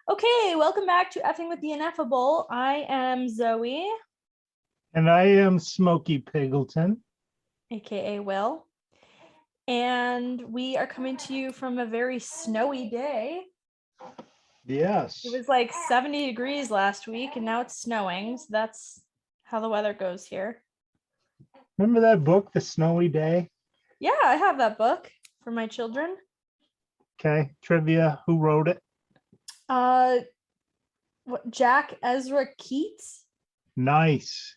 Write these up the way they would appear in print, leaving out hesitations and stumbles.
Okay, welcome back to Effing with the Ineffable. I am Zoe, And I am Smokey Piggleton. aka Will, and we are coming to you from a very snowy day. Yes. It was like 70 degrees last week, and now it's snowing. So that's how the weather goes here. Remember that book, The Snowy Day? Yeah, I have that book for my children. Okay. Trivia. Who wrote it? What, Jack Ezra Keats? Nice.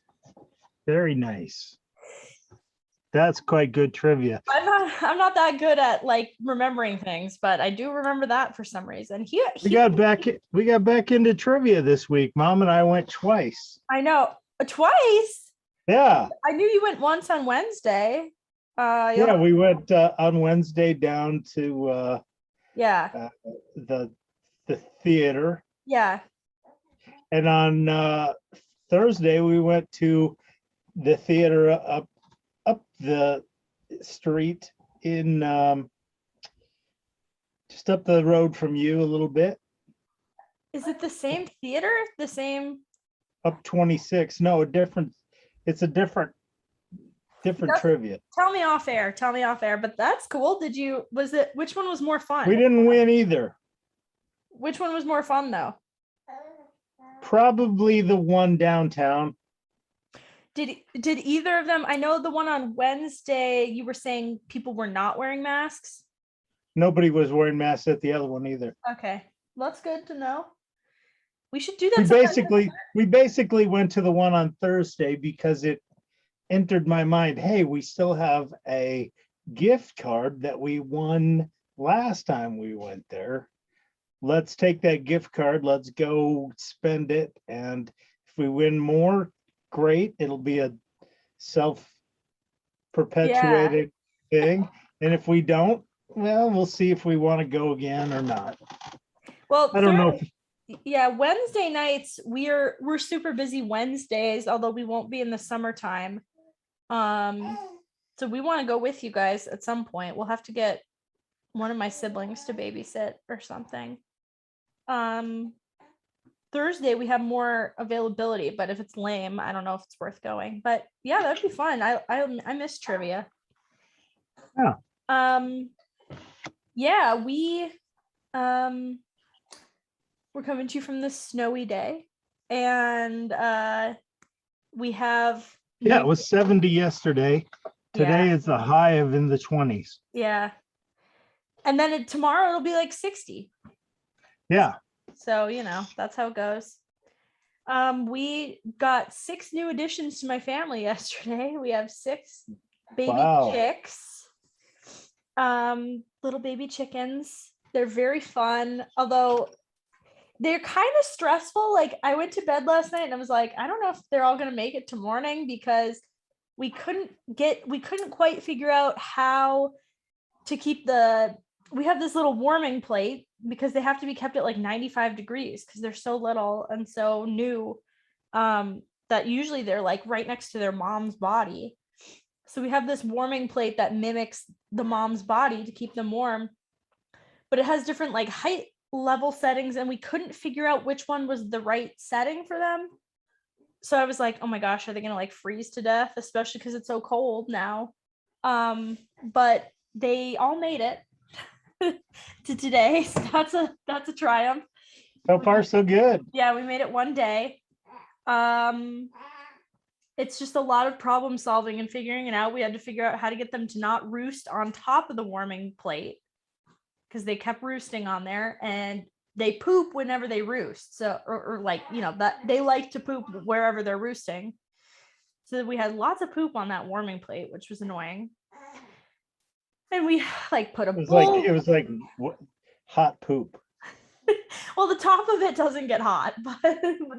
Very nice. That's quite good trivia. I'm not that good at like remembering things, but I do remember that for some reason. We got back into trivia this week. Mom and I went twice. I know, twice. Yeah. I knew you went once on Wednesday. Yeah, we went on Wednesday down to the theater. Yeah. And on Thursday we went to the theater up the street in just up the road from you a little bit. Is it the same theater? The same? Up 26. No, it's a different trivia. Tell me off air. But that's cool. Which one was more fun? We didn't win either. Which one was more fun though? Probably the one downtown. Did either of them? I know the one on Wednesday, you were saying people were not wearing masks. Nobody was wearing masks at the other one either. Okay, that's good to know. We should do that. We basically went to the one on Thursday because it entered my mind, hey, we still have a gift card that we won last time we went there. Let's take that gift card, let's go spend it, and if we win more, great, it'll be a self-perpetuating thing, and if we don't, well, we'll see if we want to go again or not. Well, I don't know. Wednesday nights we're super busy Wednesdays, although we won't be in the summertime. So we want to go with you guys at some point. We'll have to get one of my siblings to babysit or something. Thursday we have more availability, but if it's lame, I don't know if it's worth going. But yeah, that'd be fun. I miss trivia. Yeah. Yeah, we're coming to you from this snowy day, and we have it was 70 yesterday. Today is the high of in the 20s. Yeah, and then tomorrow it'll be like 60. Yeah. So, that's how it goes. We got 6 new additions to my family yesterday. We have 6 baby chicks. Little baby chickens. They're very fun, although they're kind of stressful. Like, I went to bed last night and I was like, I don't know if they're all going to make it to morning, because we couldn't quite figure out how to keep we have this little warming plate, because they have to be kept at like 95 degrees because they're so little and so new, that usually they're like right next to their mom's body. So we have this warming plate that mimics the mom's body to keep them warm, but it has different like height level settings, and we couldn't figure out which one was the right setting for them. So I was like, oh my gosh, are they gonna like freeze to death, especially because it's so cold now? But they all made it to today, so that's a triumph. So far so good. Yeah, we made it one day. It's just a lot of problem solving and figuring it out. We had to figure out how to get them to not roost on top of the warming plate, because they kept roosting on there, and they poop whenever they roost. So, or like, that they like to poop wherever they're roosting. So we had lots of poop on that warming plate, which was annoying. And we like put a bowl. It was like hot poop. Well, the top of it doesn't get hot, but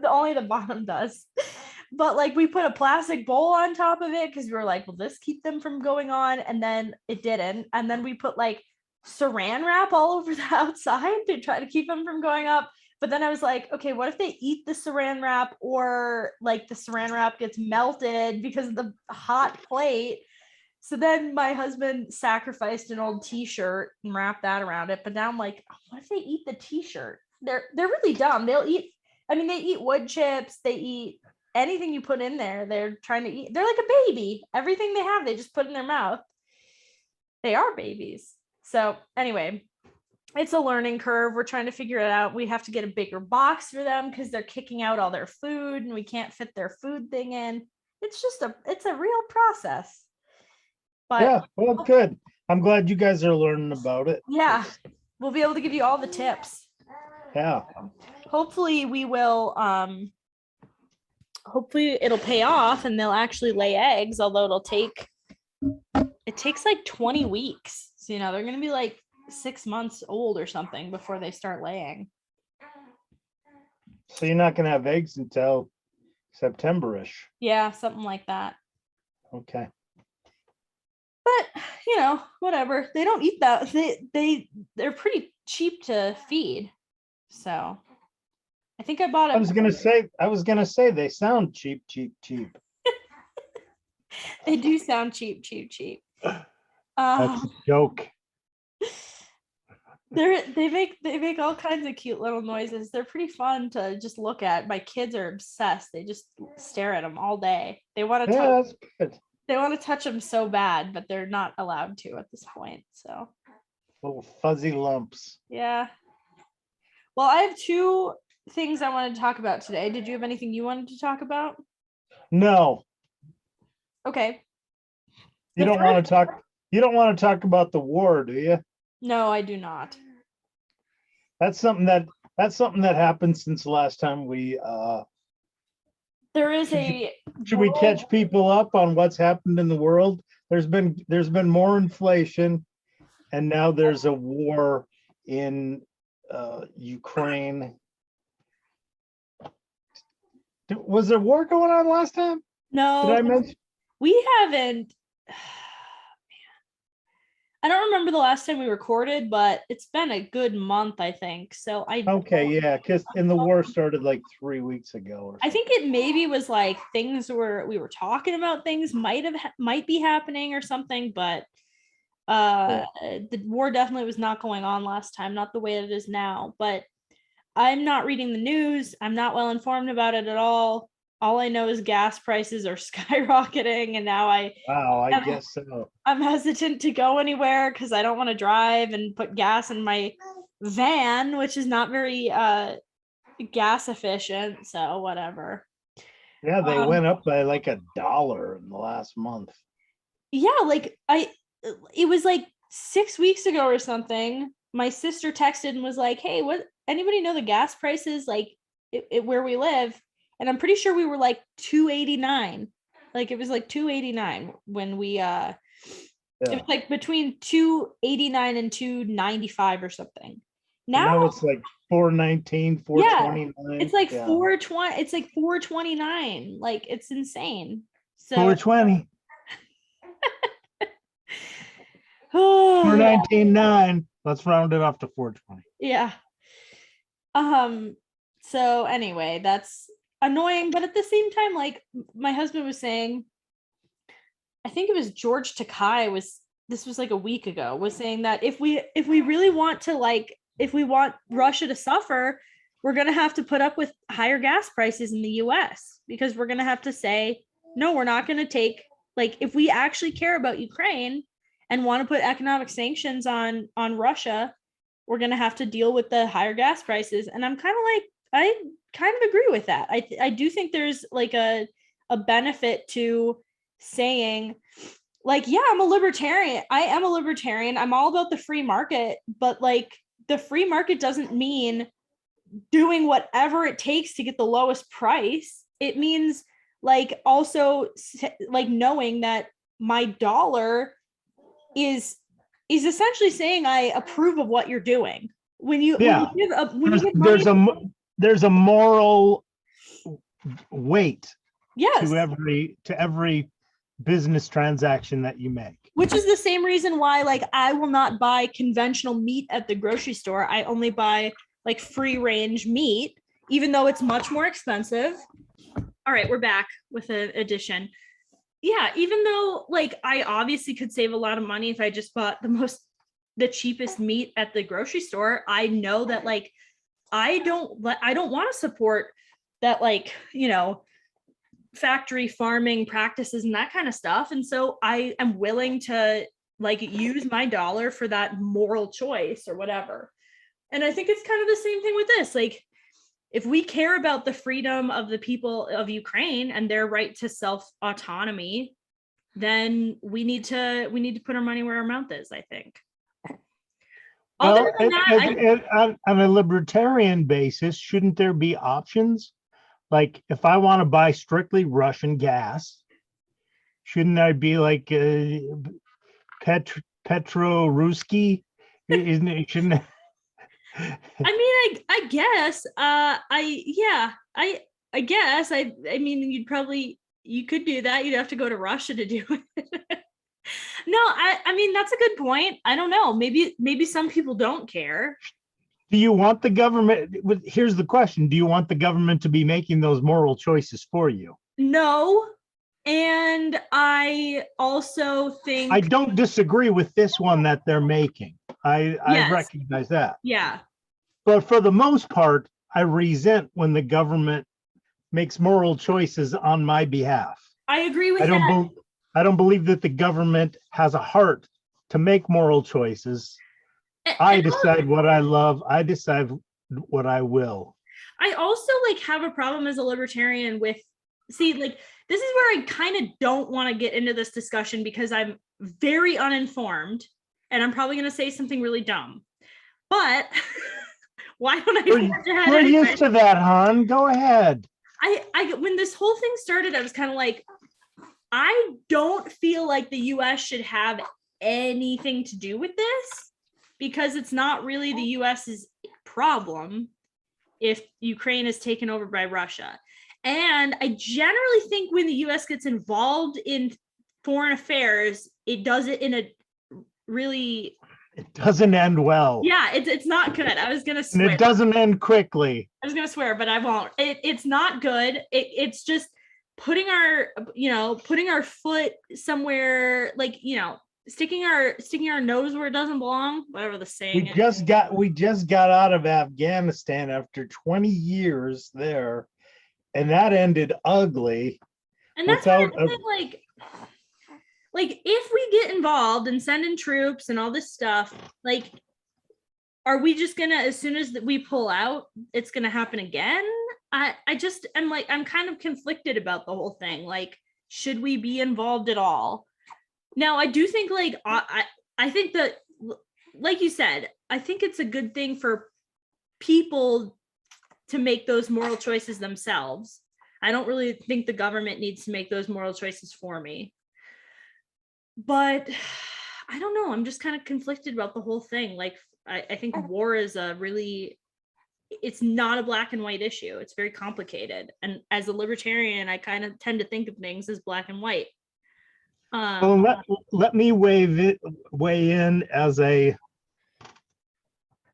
only the bottom does. But like, we put a plastic bowl on top of it because we were like, will this keep them from going on? And then it didn't. And then we put like saran wrap all over the outside to try to keep them from going up. But then I was like, okay, what if they eat the saran wrap, or like the saran wrap gets melted because of the hot plate? So then my husband sacrificed an old t-shirt and wrapped that around it. But now I'm like, what if they eat the t-shirt? They're really dumb. They'll eat, I mean, they eat wood chips, they eat anything you put in there. They're trying to eat, they're like a baby. Everything they have, they just put in their mouth. They are babies. So anyway, it's a learning curve. We're trying to figure it out. We have to get a bigger box for them because they're kicking out all their food and we can't fit their food thing in. It's a real process. But Yeah, well, good. I'm glad you guys are learning about it. yeah, we'll be able to give you all the tips. Yeah. Hopefully we will, hopefully it'll pay off and they'll actually lay eggs, although it takes like 20 weeks. So, they're going to be like 6 months old or something before they start laying. So you're not going to have eggs until September-ish. Yeah, something like that. Okay. But whatever. They don't eat that. They're pretty cheap to feed. So I think I bought I was gonna say they sound cheap. They do sound cheap. That's a joke. They make all kinds of cute little noises. They're pretty fun to just look at. My kids are obsessed. They just stare at them all day. They want to that's good. They want to touch them so bad, but they're not allowed to at this point. So Little fuzzy lumps. yeah. Well, I have 2 things I wanted to talk about today. Did you have anything you wanted to talk about? No. Okay. You don't want to talk about the war, do you? No, I do not. That's something that happened since the last time we There is should we catch people up on what's happened in the world? There's been more inflation, and now there's a war in Ukraine. Was there war going on last time? No, Did I mention? we haven't. I don't remember the last time we recorded, but it's been a good month, I think. So Okay, yeah, because the war started like 3 weeks ago. I think it maybe was like we were talking about things might be happening or something, but the war definitely was not going on last time, not the way it is now. But I'm not reading the news. I'm not well informed about it at all. All I know is gas prices are skyrocketing, and now I guess so. I'm hesitant to go anywhere because I don't want to drive and put gas in my van, which is not very gas efficient. So whatever. Yeah, they went up by like $1 in the last month. Yeah, like it was like 6 weeks ago or something. My sister texted and was like, "Hey, what? Anybody know the gas prices like where we live?" And I'm pretty sure we were like $2.89. Like it was like $2.89 when we it was like between $2.89 and $2.95 or something. Now it's like $4.19, $4.29. It's like $4.20. It's like $4.29. Like it's insane. So $4.20. Oh, $4.19.9. Let's round it off to $4.20. Yeah. So anyway, that's annoying, but at the same time, like my husband was saying, I think it was George Takai this was like a week ago, was saying that if we really want to if we want Russia to suffer, we're going to have to put up with higher gas prices in the US, because we're going to have to say, no, we're not going to take, if we actually care about Ukraine and want to put economic sanctions on Russia, we're going to have to deal with the higher gas prices. And I'm I kind of agree with that. I do think there's a benefit to saying yeah, I'm a libertarian. I am a libertarian. I'm all about the free market, but the free market doesn't mean doing whatever it takes to get the lowest price. It means also knowing that my dollar is essentially saying I approve of what you're doing. When you there's a moral weight yes to every business transaction that you make, which is the same reason why I will not buy conventional meat at the grocery store. I only buy free range meat, even though it's much more expensive. All right, we're back with an addition. yeah, even though like I obviously could save a lot of money if I just bought the cheapest meat at the grocery store, I know that like I don't want to support that, like, factory farming practices and that kind of stuff. And so I am willing to like use my dollar for that moral choice or whatever. And I think it's kind of the same thing with this. Like, if we care about the freedom of the people of Ukraine and their right to self-autonomy, then we need to put our money where our mouth is, I think. Well, Other than that, on a libertarian basis, shouldn't there be options? Like, if I want to buy strictly Russian gas, shouldn't I be like Petro-Ruski? Isn't it? Shouldn't? I guess. I guess. I mean, you could do that. You'd have to go to Russia to do it. No, I mean that's a good point. I don't know. Maybe some people don't care. Do you want the government? Here's the question: do you want the government to be making those moral choices for you? No. And I also think I don't disagree with this one that they're making. I yes. recognize that. Yeah. But for the most part, I resent when the government makes moral choices on my behalf. I agree with that. I don't believe that the government has a heart to make moral choices. I decide what I love. I decide what I will. I also like have a problem as a libertarian with, like, this is where I kind of don't want to get into this discussion because I'm very uninformed and I'm probably going to say something really dumb. But why don't I forge ahead? We're used to that, hon. Go ahead. I when this whole thing started, I was kind of like, I don't feel like the US should have anything to do with this because it's not really the US's problem if Ukraine is taken over by Russia. And I generally think when the US gets involved in foreign affairs, it does it in a really... It doesn't end well. Yeah, it's not good. I was going to swear. And it doesn't end quickly. I was going to swear, but I won't. It's not good. It's just putting our foot somewhere, like, sticking our nose where it doesn't belong, whatever the saying is. We just got out of Afghanistan after 20 years there, and that ended ugly. And that's without like if we get involved and send in troops and all this stuff, like, are we just gonna, as soon as we pull out, it's gonna happen again? I'm kind of conflicted about the whole thing. Like, should we be involved at all? Now, I do think, like, I think that, like you said, I think it's a good thing for people to make those moral choices themselves. I don't really think the government needs to make those moral choices for me. But I don't know. I'm just kind of conflicted about the whole thing. Like, I think war is it's not a black and white issue. It's very complicated. And as a libertarian, I kind of tend to think of things as black and white. Well, let me weigh in as a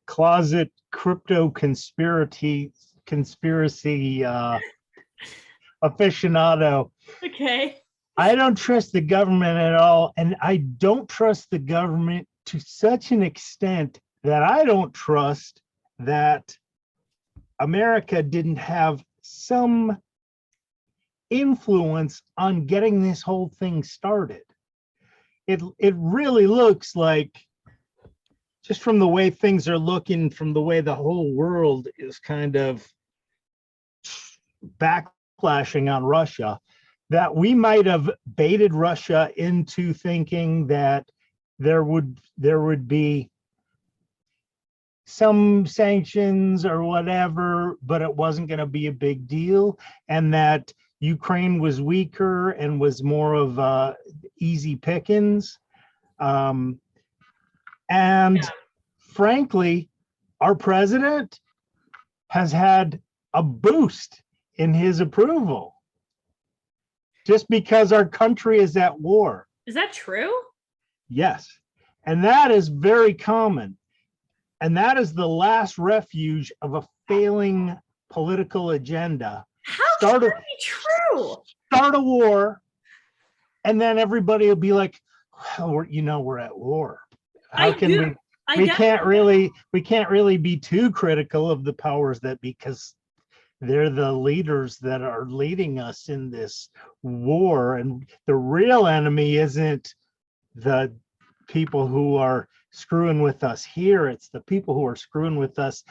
closet crypto conspiracy aficionado. Okay. I don't trust the government at all, and I don't trust the government to such an extent that I don't trust that America didn't have some influence on getting this whole thing started. It really looks like, just from the way things are looking, from the way the whole world is kind of backlashing on Russia, that we might have baited Russia into thinking that there would be some sanctions or whatever, but it wasn't going to be a big deal, and that Ukraine was weaker and was more of easy pickings. Frankly, our president has had a boost in his approval just because our country is at war. Is that true? Yes. And that is very common. And that is the last refuge of a failing political agenda. How can that be true? Start a war and then everybody will be like, well, we're at war. How I can do. we can't really be too critical of the powers that be, because they're the leaders that are leading us in this war, and the real enemy isn't the people who are screwing with us here. It's the people who are screwing with us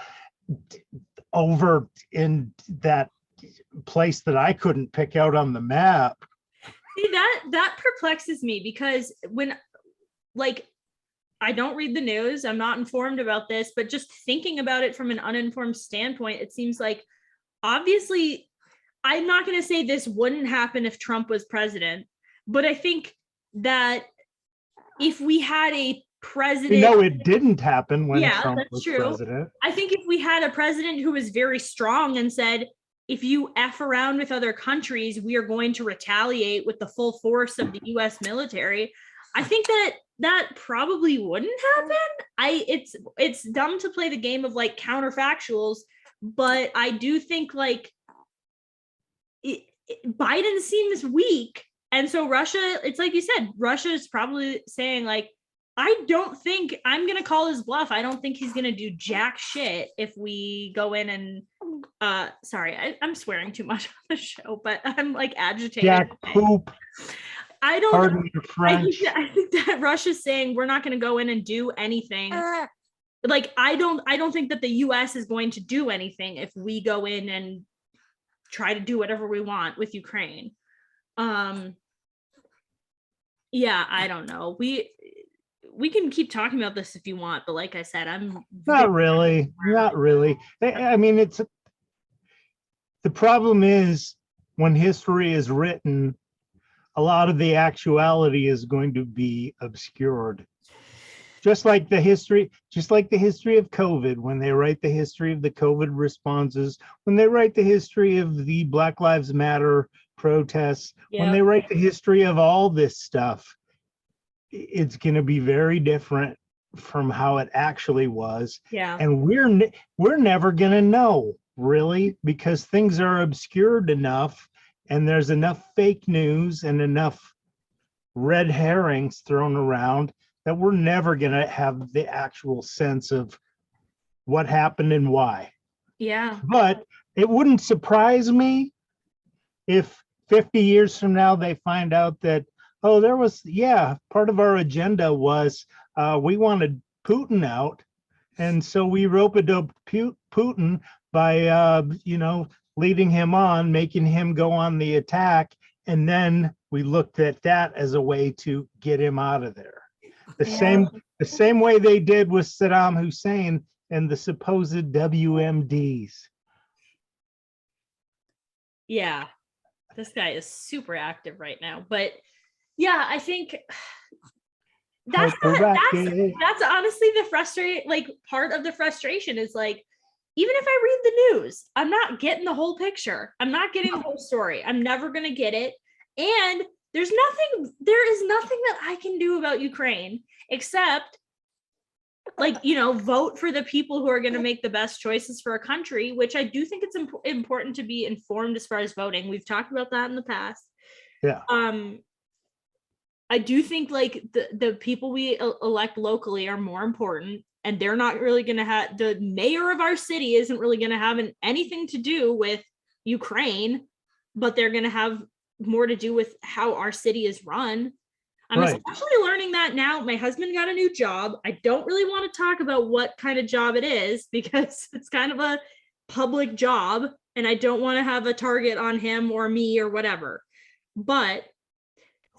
over in that place that I couldn't pick out on the map. See, that perplexes me, because when, like, I don't read the news, I'm not informed about this, but just thinking about it from an uninformed standpoint, it seems like, obviously, I'm not going to say this wouldn't happen if Trump was president, but I think that if we had a president, it didn't happen when Trump was president. I think if we had a president who was very strong and said, if you F around with other countries, we are going to retaliate with the full force of the US military, I think that probably wouldn't happen. It's dumb to play the game of like counterfactuals, but I do think like Biden seems weak. And so Russia, it's like you said, Russia is probably saying like, I don't think I'm going to call his bluff. I don't think he's going to do jack shit if we go in and, sorry, I'm swearing too much on the show, but I'm like agitated. Jack poop. I don't, pardon your French. I think that Russia's saying we're not going to go in and do anything. Like, I don't think that the US is going to do anything if we go in and try to do whatever we want with Ukraine. Yeah, I don't know. We can keep talking about this if you want, but like I said, I'm not really. I mean, the problem is when history is written, a lot of the actuality is going to be obscured. Just like the history of COVID, when they write the history of the COVID responses, when they write the history of the Black Lives Matter protests, when they write the history of all this stuff, it's going to be very different from how it actually was. Yeah. And we're never going to know, really, because things are obscured enough and there's enough fake news and enough red herrings thrown around that we're never going to have the actual sense of what happened and why. Yeah. But it wouldn't surprise me if 50 years from now they find out that, oh, there was, part of our agenda was we wanted Putin out. And so we rope-a-dope Putin by, leading him on, making him go on the attack. And then we looked at that as a way to get him out of there. The same way they did with Saddam Hussein and the supposed WMDs. Yeah, this guy is super active right now. But yeah, I think that's honestly the part of the frustration is like, even if I read the news, I'm not getting the whole picture. I'm not getting the whole story. I'm never going to get it. And there is nothing that I can do about Ukraine except vote for the people who are going to make the best choices for a country, which I do think it's important to be informed as far as voting. We've talked about that in the past. Yeah. I do think like the people we elect locally are more important, and they're not really going to have, the mayor of our city isn't really going to have anything to do with Ukraine, but they're going to have more to do with how our city is run. I'm especially learning that now. My husband got a new job. I don't really want to talk about what kind of job it is because it's kind of a public job and I don't want to have a target on him or me or whatever. But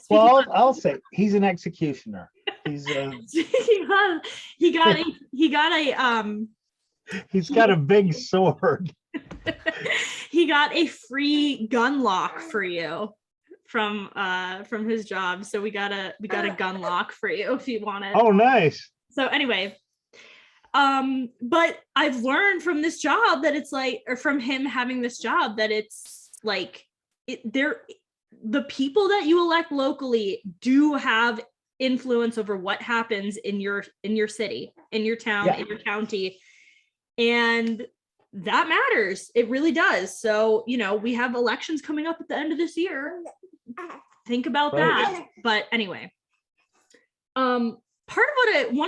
I'll say he's an executioner. He's he got a big sword. He got a free gun lock for you from his job. So we got a gun lock for you if you want it. Oh, nice. So anyway, but I've learned from this job that it's like, or from him having this job, that it's like the people that you elect locally do have influence over what happens in your city, in your town, in your county. And that matters. It really does. So, we have elections coming up at the end of this year. think about Right. that. But anyway, one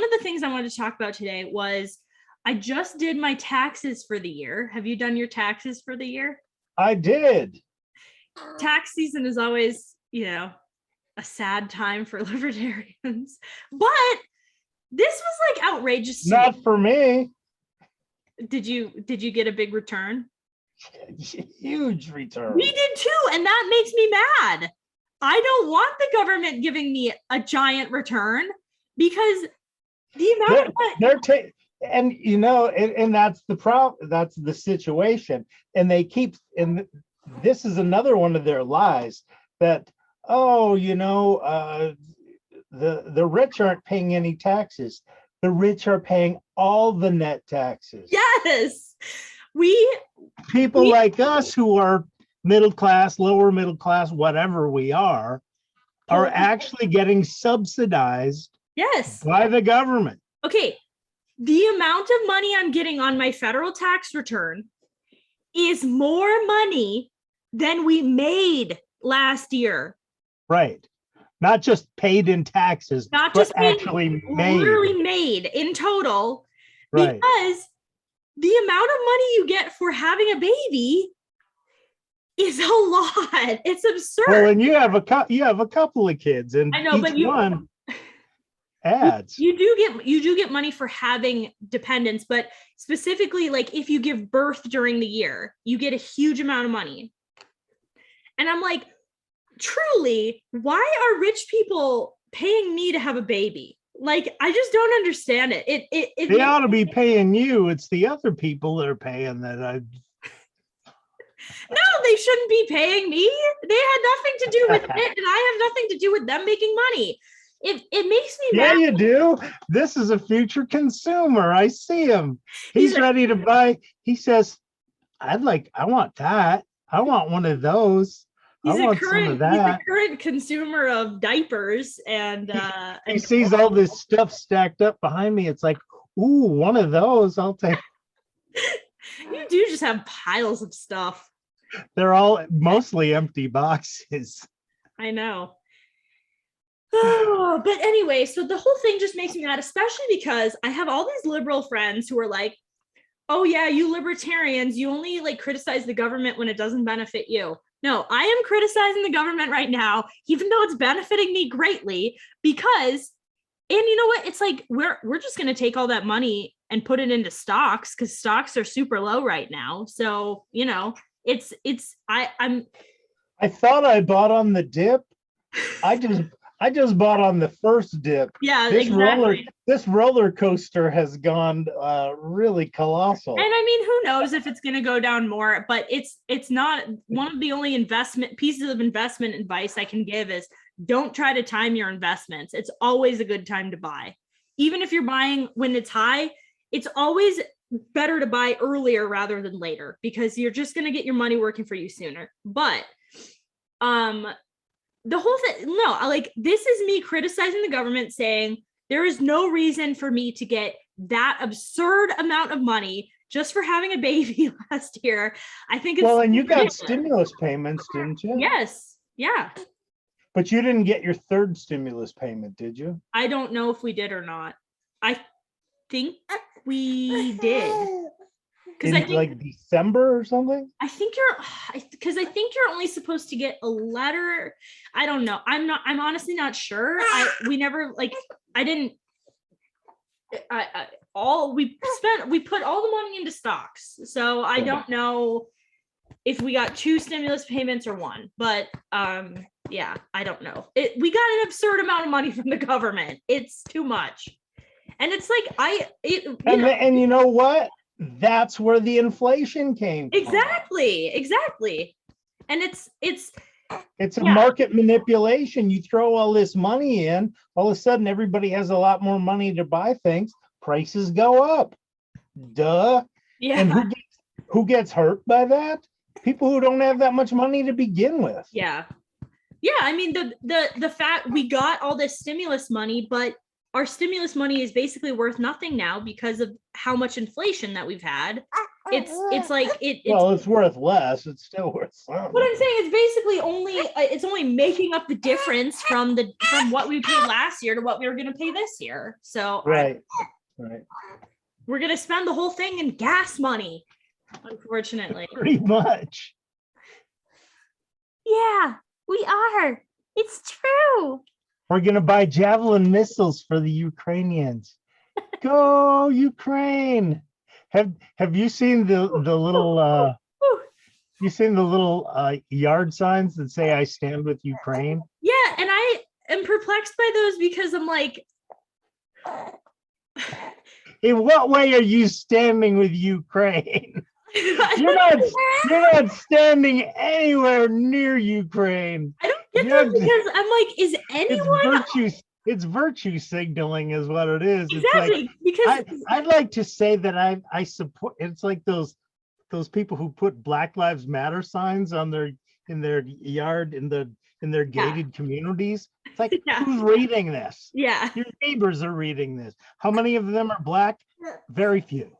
of the things I wanted to talk about today was I just did my taxes for the year. Have you done your taxes for the year? I did. Tax season is always, a sad time for libertarians, but this was like outrageous to Not me. for me. Did you get a big return? Huge return. We did too, and that makes me mad. I don't want the government giving me a giant return because the amount and that's the problem. That's the situation. And they keep, and this is another one of their lies that, the rich aren't paying any taxes. The rich are paying all the net taxes. Yes. People like us who are middle class, lower middle class, whatever we are actually getting subsidized yes by the government. Okay, the amount of money I'm getting on my federal tax return is more money than we made last year. Right. Not just paid in taxes, not but just actually literally made in total. Right. Because the amount of money you get for having a baby is a lot. It's absurd. Well, and you have a couple of kids, and I know, each but one adds. You do get money for having dependents, but specifically, like if you give birth during the year, you get a huge amount of money. And I'm like, truly, why are rich people paying me to have a baby? Like, I just don't understand it. They ought to be paying you. It's the other people that are paying that. No, they shouldn't be paying me. They had nothing to do with it, and I have nothing to do with them making money. It makes me mad. Yeah, you do. This is a future consumer. I see him. He's ready to buy. He says, I want that. I want one of those. He's a current consumer of diapers, and he sees all this stuff stacked up behind me. It's like, ooh, one of those. I'll take. You do just have piles of stuff. They're all mostly empty boxes. I know. Oh, but anyway, so the whole thing just makes me mad, especially because I have all these liberal friends who are like, oh yeah, you libertarians, you only like criticize the government when it doesn't benefit you. No, I am criticizing the government right now, even though it's benefiting me greatly, because, and you know what? It's like, we're just going to take all that money and put it into stocks because stocks are super low right now. So, I thought I bought on the dip. I just bought on the first dip. Yeah, exactly. This roller coaster has gone really colossal. And I mean, who knows if it's going to go down more, but it's not one of the only pieces of investment advice I can give is don't try to time your investments. It's always a good time to buy. Even if you're buying when it's high, it's always better to buy earlier rather than later because you're just going to get your money working for you sooner. But the whole thing, no, this is me criticizing the government saying there is no reason for me to get that absurd amount of money just for having a baby last year. I think it's and you got stimulus payments, didn't you? Yes. Yeah. But you didn't get your third stimulus payment, did you? I don't know if we did or not. I think we did. In like December or something? I think you're only supposed to get a letter. I don't know. I'm honestly not sure. We put all the money into stocks. So I don't know if we got 2 stimulus payments or 1, but yeah, I don't know. We got an absurd amount of money from the government. It's too much. And it's like, and you know what? That's where the inflation came from. Exactly. And it's a market manipulation. You throw all this money in, all of a sudden everybody has a lot more money to buy things. Prices go up. Duh. Yeah. And who gets hurt by that? People who don't have that much money to begin with. Yeah. I mean, the fact we got all this stimulus money, but our stimulus money is basically worth nothing now because of how much inflation that we've had. it's like it's Well, it's worth less. It's still worth some. what I'm saying is basically only making up the difference from what we paid last year to what we were going to pay this year. So Right. we're going to spend the whole thing in gas money, unfortunately. Pretty much. Yeah, we are. It's true. We're gonna buy javelin missiles for the Ukrainians. Go Ukraine! Have you seen the little yard signs that say "I stand with Ukraine"? Yeah, and I am perplexed by those because I'm like, in what way are you standing with Ukraine? You're not standing anywhere near Ukraine. I don't get that because I'm like, is anyone? It's virtue signaling is what it is. Exactly, it's like, because I'd like to say that I support. It's like those people who put Black Lives Matter signs on in their yard in their gated communities. It's like, who's reading this? Yeah, your neighbors are reading this. How many of them are Black? Very few.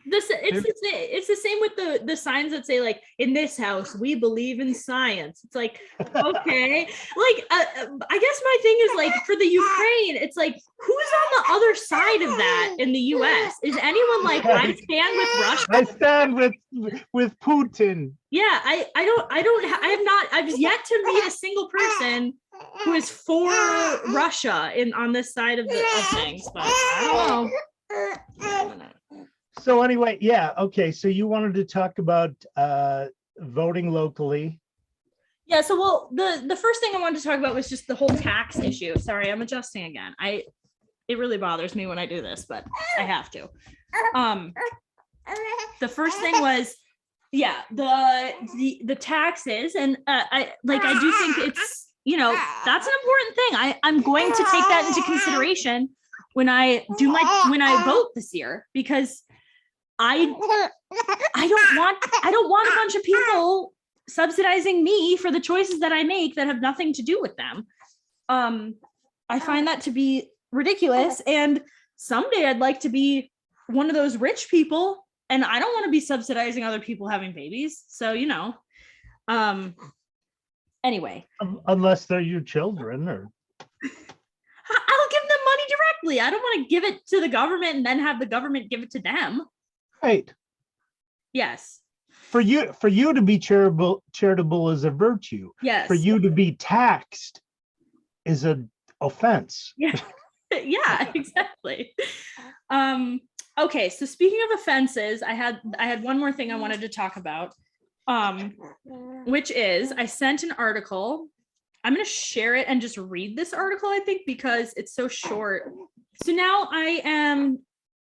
It's the same with the signs that say like, in this house we believe in science. It's like, okay, like I guess my thing is like, for the Ukraine, it's like, who's on the other side of that in the US? Is anyone like, I stand with Russia? I stand with Putin. Yeah, I've yet to meet a single person who is for Russia on this side of things, but I don't know. So anyway, yeah, okay. So you wanted to talk about voting locally. Yeah, so well, the first thing I wanted to talk about was just the whole tax issue. Sorry, I'm adjusting again. It really bothers me when I do this, but I have to. The first thing was, yeah, the taxes, and I do think it's, that's an important thing. I'm going to take that into consideration when I vote this year, because I don't want a bunch of people subsidizing me for the choices that I make that have nothing to do with them. I find that to be ridiculous, and someday I'd like to be one of those rich people, and I don't want to be subsidizing other people having babies. So, anyway. Unless they're your children, or I'll give them money directly. I don't want to give it to the government and then have the government give it to them. Right. Yes. For you to be charitable is a virtue. Yes. For you to be taxed is an offense. Yeah. Yeah, exactly. Okay, so speaking of offenses, I had one more thing I wanted to talk about. Which is, I sent an article. I'm going to share it and just read this article, I think, because it's so short. So now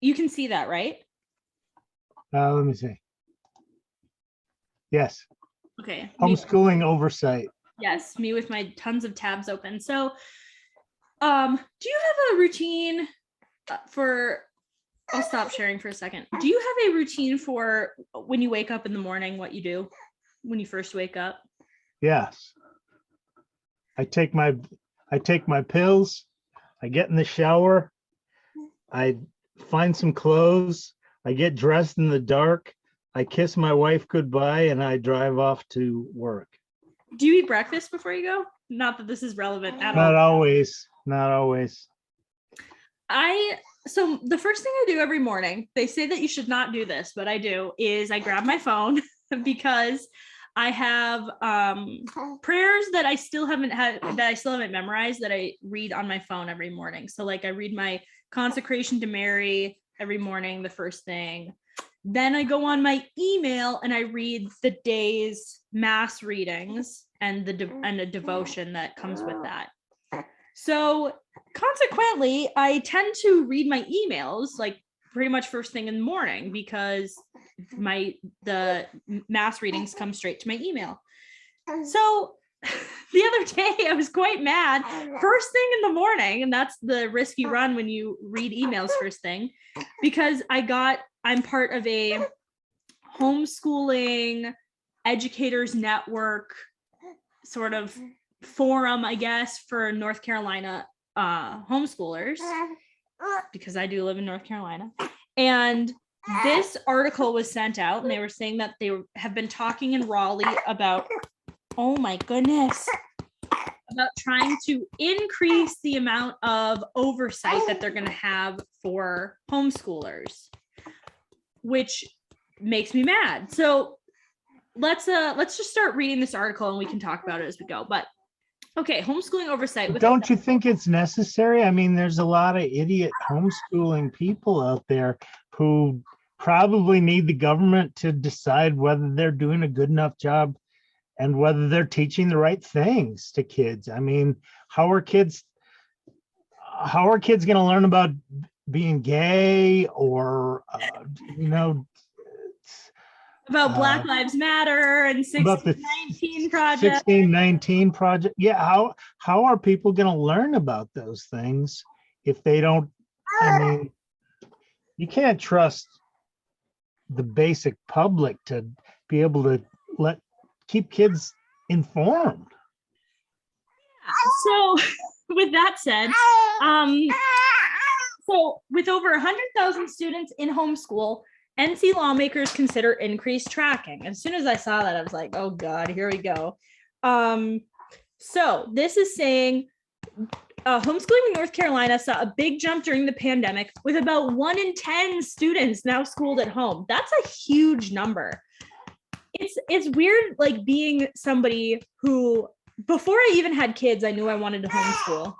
you can see that, right? Let me see. Yes. Okay. Homeschooling oversight. Yes, me with my tons of tabs open. So, do you have a routine I'll stop sharing for a second. Do you have a routine for when you wake up in the morning, what you do when you first wake up? Yes. I take my pills. I get in the shower. I find some clothes. I get dressed in the dark. I kiss my wife goodbye, and I drive off to work. Do you eat breakfast before you go? Not that this is relevant at all. Not always. Not always. So the first thing I do every morning, they say that you should not do this, but I do, is I grab my phone because I have prayers that I still haven't memorized that I read on my phone every morning. So like I read my consecration to Mary every morning, the first thing. Then I go on my email and I read the day's mass readings and a devotion that comes with that. So consequently, I tend to read my emails like pretty much first thing in the morning, because the mass readings come straight to my email. So the other day I was quite mad, first thing in the morning, and that's the risk you run when you read emails first thing, because I'm part of a homeschooling educators network sort of forum, I guess, for North Carolina homeschoolers, because I do live in North Carolina. And this article was sent out and they were saying that they have been talking in Raleigh about, oh my goodness, about trying to increase the amount of oversight that they're going to have for homeschoolers, which makes me mad. So let's just start reading this article and we can talk about it as we go. But okay, homeschooling oversight. Don't you think it's necessary? I mean, there's a lot of idiot homeschooling people out there who probably need the government to decide whether they're doing a good enough job and whether they're teaching the right things to kids. I mean, how are kids going to learn about being gay or, about Black Lives Matter and 1619 project. 1619 project. Yeah, how are people going to learn about those things if they don't? I mean, you can't trust the basic public to be able to keep kids informed. So, with that said, so with over 100,000 students in homeschool, NC lawmakers consider increased tracking. As soon as I saw that, I was like, oh God, here we go. So this is saying homeschooling in North Carolina saw a big jump during the pandemic with about 1 in 10 students now schooled at home. That's a huge number. It's weird, like being somebody who, before I even had kids, I knew I wanted to homeschool.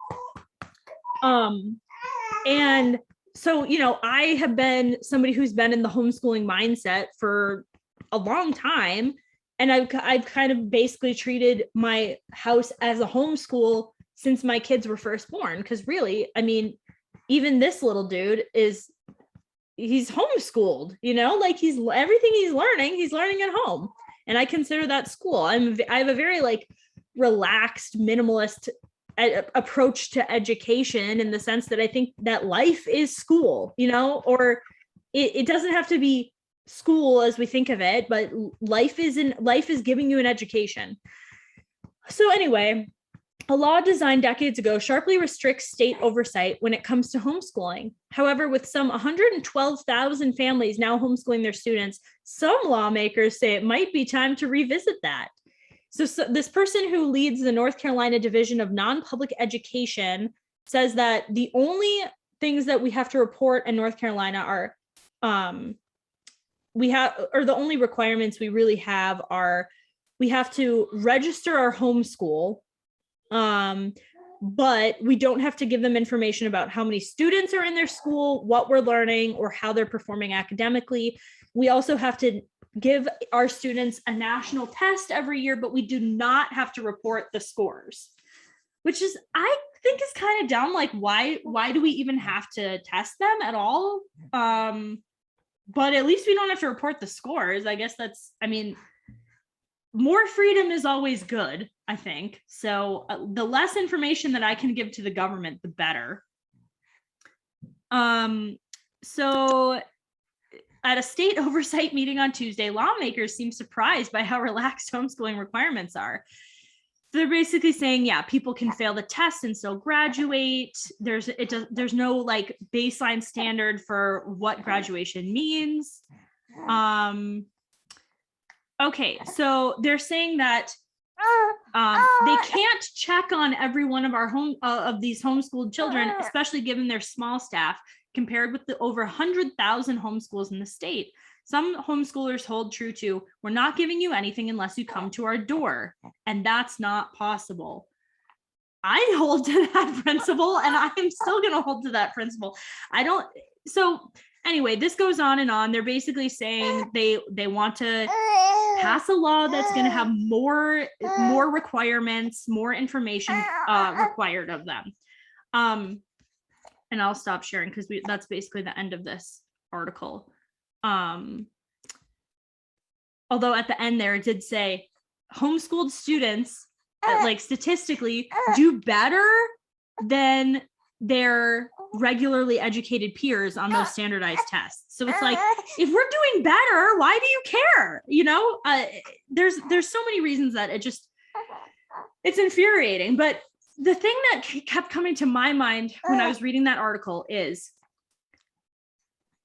And so, I have been somebody who's been in the homeschooling mindset for a long time. And I've kind of basically treated my house as a homeschool since my kids were first born. Because really, I mean, even this little dude he's homeschooled, like everything he's learning at home. And I consider that school. I have a very relaxed, minimalist approach to education, in the sense that I think that life is school, or it doesn't have to be school as we think of it, but life is giving you an education. So anyway, a law designed decades ago sharply restricts state oversight when it comes to homeschooling. However, with some 112,000 families now homeschooling their students, some lawmakers say it might be time to revisit that. So this person who leads the North Carolina Division of Non-Public Education says that the only things that we have to report in North Carolina are, the only requirements we really have are, we have to register our homeschool, but we don't have to give them information about how many students are in their school, what we're learning, or how they're performing academically. We also have to give our students a national test every year, but we do not have to report the scores, which is, I think, is kind of dumb. Like, why do we even have to test them at all? But at least we don't have to report the scores. I guess more freedom is always good, I think. So the less information that I can give to the government, the better. So at a state oversight meeting on Tuesday, lawmakers seem surprised by how relaxed homeschooling requirements are. They're basically saying, yeah, people can fail the test and still graduate. There's no baseline standard for what graduation means. Okay, so they're saying that they can't check on every one of our of these homeschooled children, especially given their small staff, compared with the over 100,000 homeschools in the state. Some homeschoolers hold true to, we're not giving you anything unless you come to our door, and that's not possible. I hold to that principle, and I am still going to hold to that principle. So anyway, this goes on and on. They're basically saying they want to pass a law that's going to have more requirements, more information required of them. And I'll stop sharing because that's basically the end of this article. Although at the end there, it did say homeschooled students, statistically, do better than their regularly educated peers on those standardized tests. So it's like, if we're doing better, why do you care? There's so many reasons that it's infuriating. But the thing that kept coming to my mind when I was reading that article is,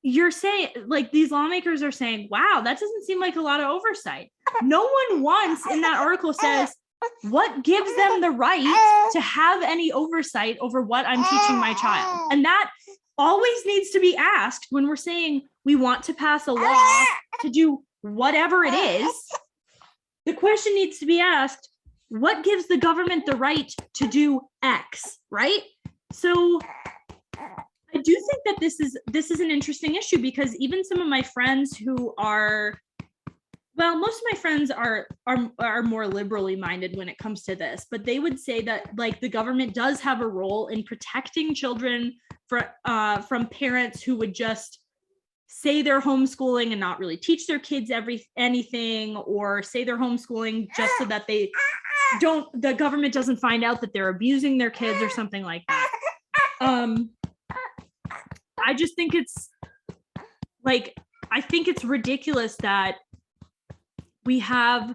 you're saying, like, these lawmakers are saying, wow, that doesn't seem like a lot of oversight. No one once in that article says what gives them the right to have any oversight over what I'm teaching my child. And that always needs to be asked when we're saying we want to pass a law to do whatever it is. The question needs to be asked, what gives the government the right to do X, right? So I do think that this is an interesting issue, because even some of my friends who are, well, most of my friends are more liberally minded when it comes to this, but they would say that, like, the government does have a role in protecting children from parents who would just say they're homeschooling and not really teach their kids anything, or say they're homeschooling just so that the government doesn't find out that they're abusing their kids or something like that. I just think it's like, I think it's ridiculous that we have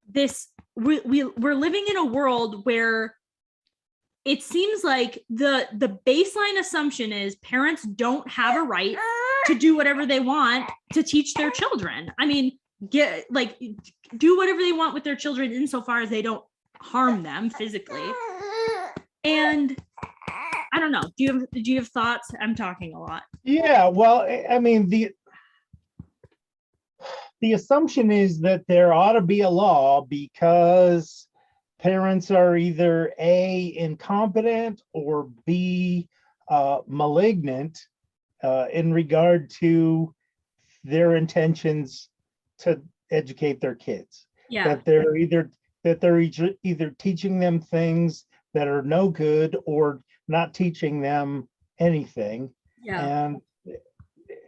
this, we're living in a world where it seems like the baseline assumption is parents don't have a right to do whatever they want to teach their children. I mean, do whatever they want with their children insofar as they don't harm them physically. And I don't know. Do you have thoughts? I'm talking a lot. Yeah, well, I mean, the assumption is that there ought to be a law because parents are either A, incompetent, or B, malignant in regard to their intentions to educate their kids. Yeah. That they're either teaching them things that are no good or not teaching them anything. Yeah.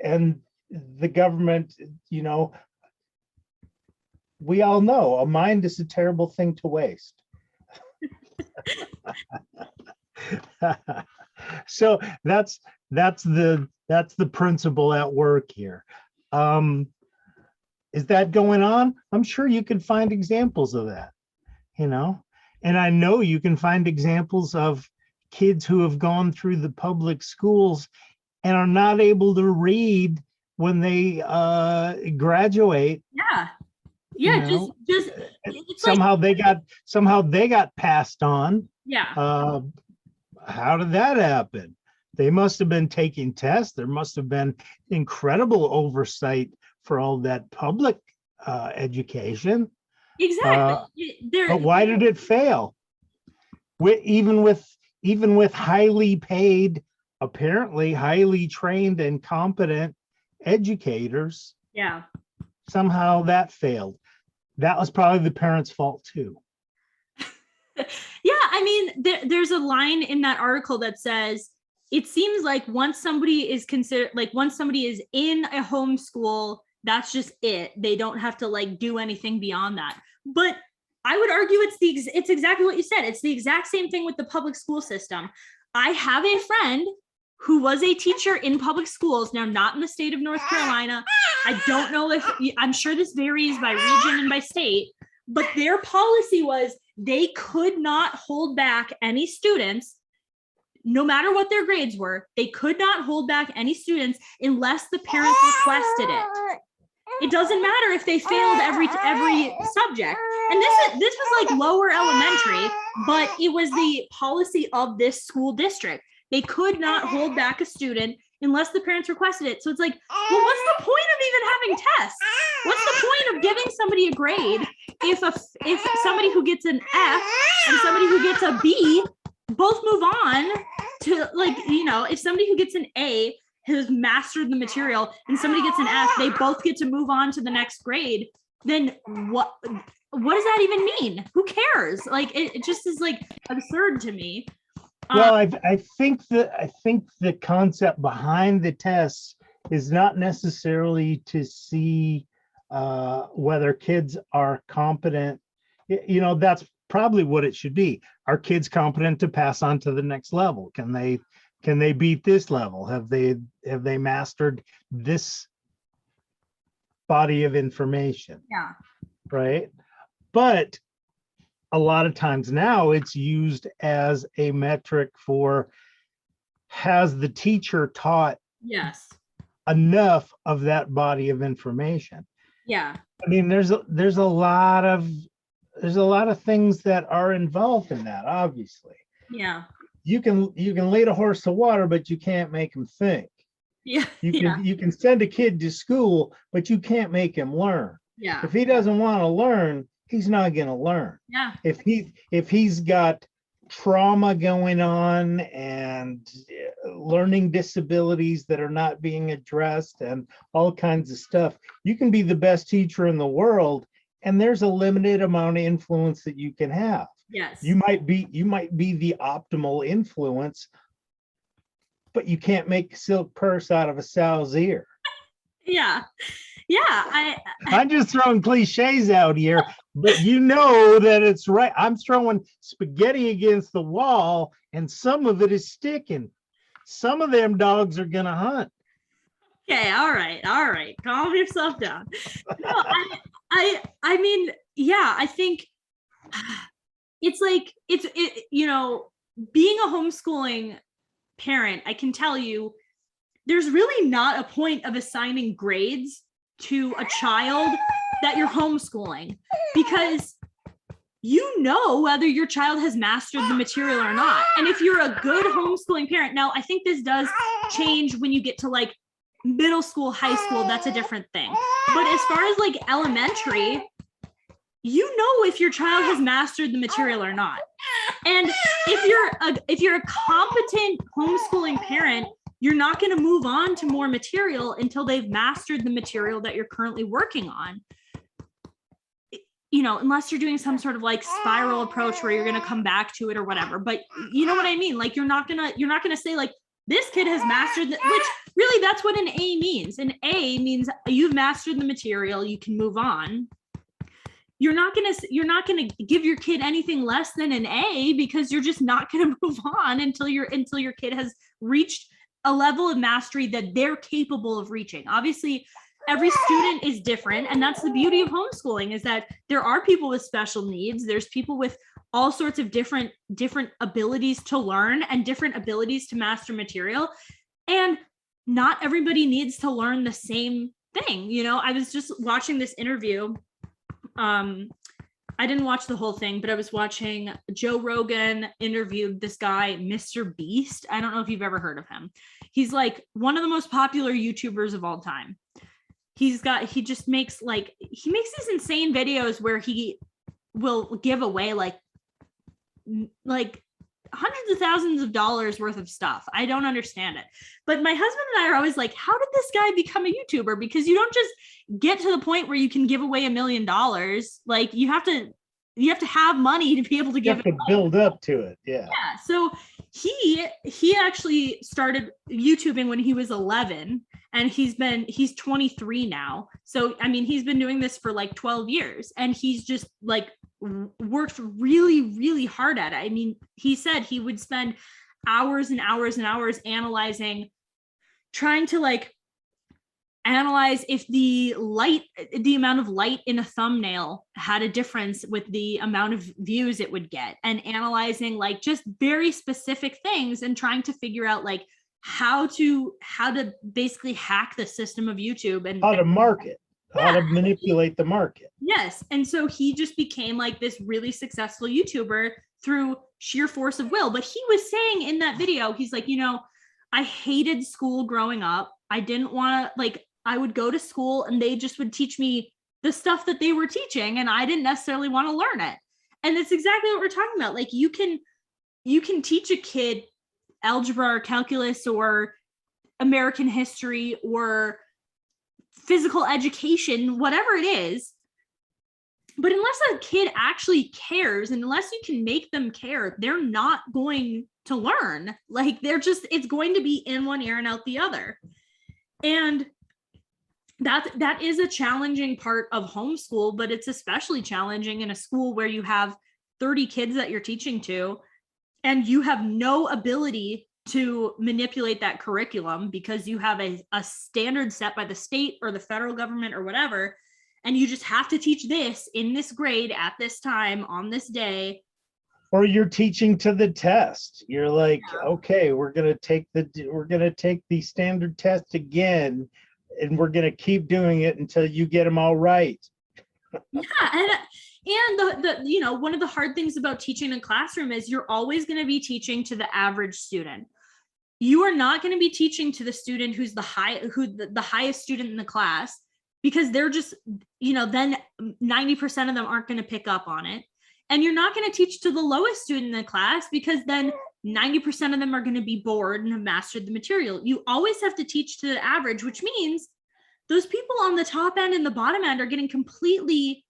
And the government, you know, we all know a mind is a terrible thing to waste. So that's the principle at work here. Is that going on? I'm sure you can find examples of that, you know, and I know you can find examples of kids who have gone through the public schools and are not able to read when they graduate. Yeah. Yeah. You know, just somehow they got passed on. Yeah. How did that happen? They must have been taking tests. There must have been incredible oversight for all that public education. Exactly. But why did it fail? Even with highly paid, apparently highly trained and competent educators, yeah, somehow that failed. That was probably the parents' fault too. Yeah, I mean, there's a line in that article that says, it seems like once somebody is in a homeschool, that's just it. They don't have to like do anything beyond that. But I would argue it's exactly what you said. It's the exact same thing with the public school system. I have a friend who was a teacher in public schools, now not in the state of North Carolina. I don't know I'm sure this varies by region and by state, but their policy was they could not hold back any students, no matter what their grades were. They could not hold back any students unless the parents requested it. It doesn't matter if they failed every subject. And this was like lower elementary, but it was the policy of this school district. They could not hold back a student unless the parents requested it. So it's like, well, what's the point of even having tests? What's the point of giving somebody a grade if somebody who gets an F and somebody who gets a B both move on to, like, you know, if somebody who gets an A has mastered the material and somebody gets an F, they both get to move on to the next grade, then what does that even mean? Who cares? Like, it just is like absurd to me. Well, I think the concept behind the tests is not necessarily to see whether kids are competent. You know, that's probably what it should be. Are kids competent to pass on to the next level? Can they beat this level? Have they mastered this body of information? Yeah. Right. But a lot of times now it's used as a metric for, has the teacher taught yes enough of that body of information. Yeah. I mean, there's a lot of things that are involved in that, obviously. Yeah. You can lead a horse to water, but you can't make him think. Yeah. You can send a kid to school, but you can't make him learn. Yeah. If he doesn't want to learn, he's not going to learn. Yeah. If he's got trauma going on and learning disabilities that are not being addressed and all kinds of stuff, you can be the best teacher in the world, and there's a limited amount of influence that you can have. Yes. You might be the optimal influence, but you can't make a silk purse out of a sow's ear. Yeah. Yeah. I'm just throwing cliches out here, but you know that it's right. I'm throwing spaghetti against the wall, and some of it is sticking. Some of them dogs are gonna hunt. Okay, all right. Calm yourself down. No, I mean, yeah, I think it's like being a homeschooling parent, I can tell you, there's really not a point of assigning grades to a child that you're homeschooling, because you know whether your child has mastered the material or not. And if you're a good homeschooling parent, now I think this does change when you get to like middle school, high school, that's a different thing. But as far as like elementary, you know if your child has mastered the material or not. And if you're a competent homeschooling parent, you're not going to move on to more material until they've mastered the material that you're currently working on. Unless you're doing some sort of like spiral approach where you're going to come back to it or whatever. But you know what I mean? Like you're not going to say like, this kid has mastered, which really that's what an A means. An A means you've mastered the material, you can move on. You're not going to give your kid anything less than an A, because you're just not going to move on until your kid has reached a level of mastery that they're capable of reaching. Obviously, every student is different, and that's the beauty of homeschooling, is that there are people with special needs. There's people with all sorts of different abilities to learn and different abilities to master material, and not everybody needs to learn the same thing. I was just watching this interview. I didn't watch the whole thing, but I was watching Joe Rogan interviewed this guy, Mr. Beast. I don't know if you've ever heard of him. He's like one of the most popular YouTubers of all time. He just makes these insane videos where he will give away like hundreds of thousands of dollars worth of stuff. I don't understand it. But my husband and I are always like, how did this guy become a YouTuber? Because you don't just get to the point where you can give away $1 million. Like you have to have money to be able to give it away. Build up to it. Yeah. Yeah. So he actually started YouTubing when he was 11, and he's 23 now. So, I mean, he's been doing this for like 12 years, and he's just like worked really, really hard at it. I mean, he said he would spend hours and hours and hours trying to like analyze if the amount of light in a thumbnail had a difference with the amount of views it would get, and analyzing like just very specific things and trying to figure out like how to basically hack the system of YouTube and how to market. How to manipulate the market. Yes. And so he just became like this really successful YouTuber through sheer force of will. But he was saying in that video, he's like, I hated school growing up. I didn't want to, I would go to school and they just would teach me the stuff that they were teaching, and I didn't necessarily want to learn it. And that's exactly what we're talking about. Like you can teach a kid algebra or calculus or American history or physical education, whatever it is. But unless a kid actually cares, and unless you can make them care, they're not going to learn. Like it's going to be in one ear and out the other. And that is a challenging part of homeschool, but it's especially challenging in a school where you have 30 kids that you're teaching to, and you have no ability to manipulate that curriculum because you have a standard set by the state or the federal government or whatever, and you just have to teach this in this grade at this time on this day. Or you're teaching to the test. You're like, okay, we're gonna take the standard test again, and we're gonna keep doing it until you get them all right. Yeah, and the one of the hard things about teaching in a classroom is you're always going to be teaching to the average student. You are not going to be teaching to the student who's the highest student in the class, because they're just, then 90% of them aren't going to pick up on it. And you're not going to teach to the lowest student in the class, because then 90% of them are going to be bored and have mastered the material. You always have to teach to the average, which means those people on the top end and the bottom end are getting completely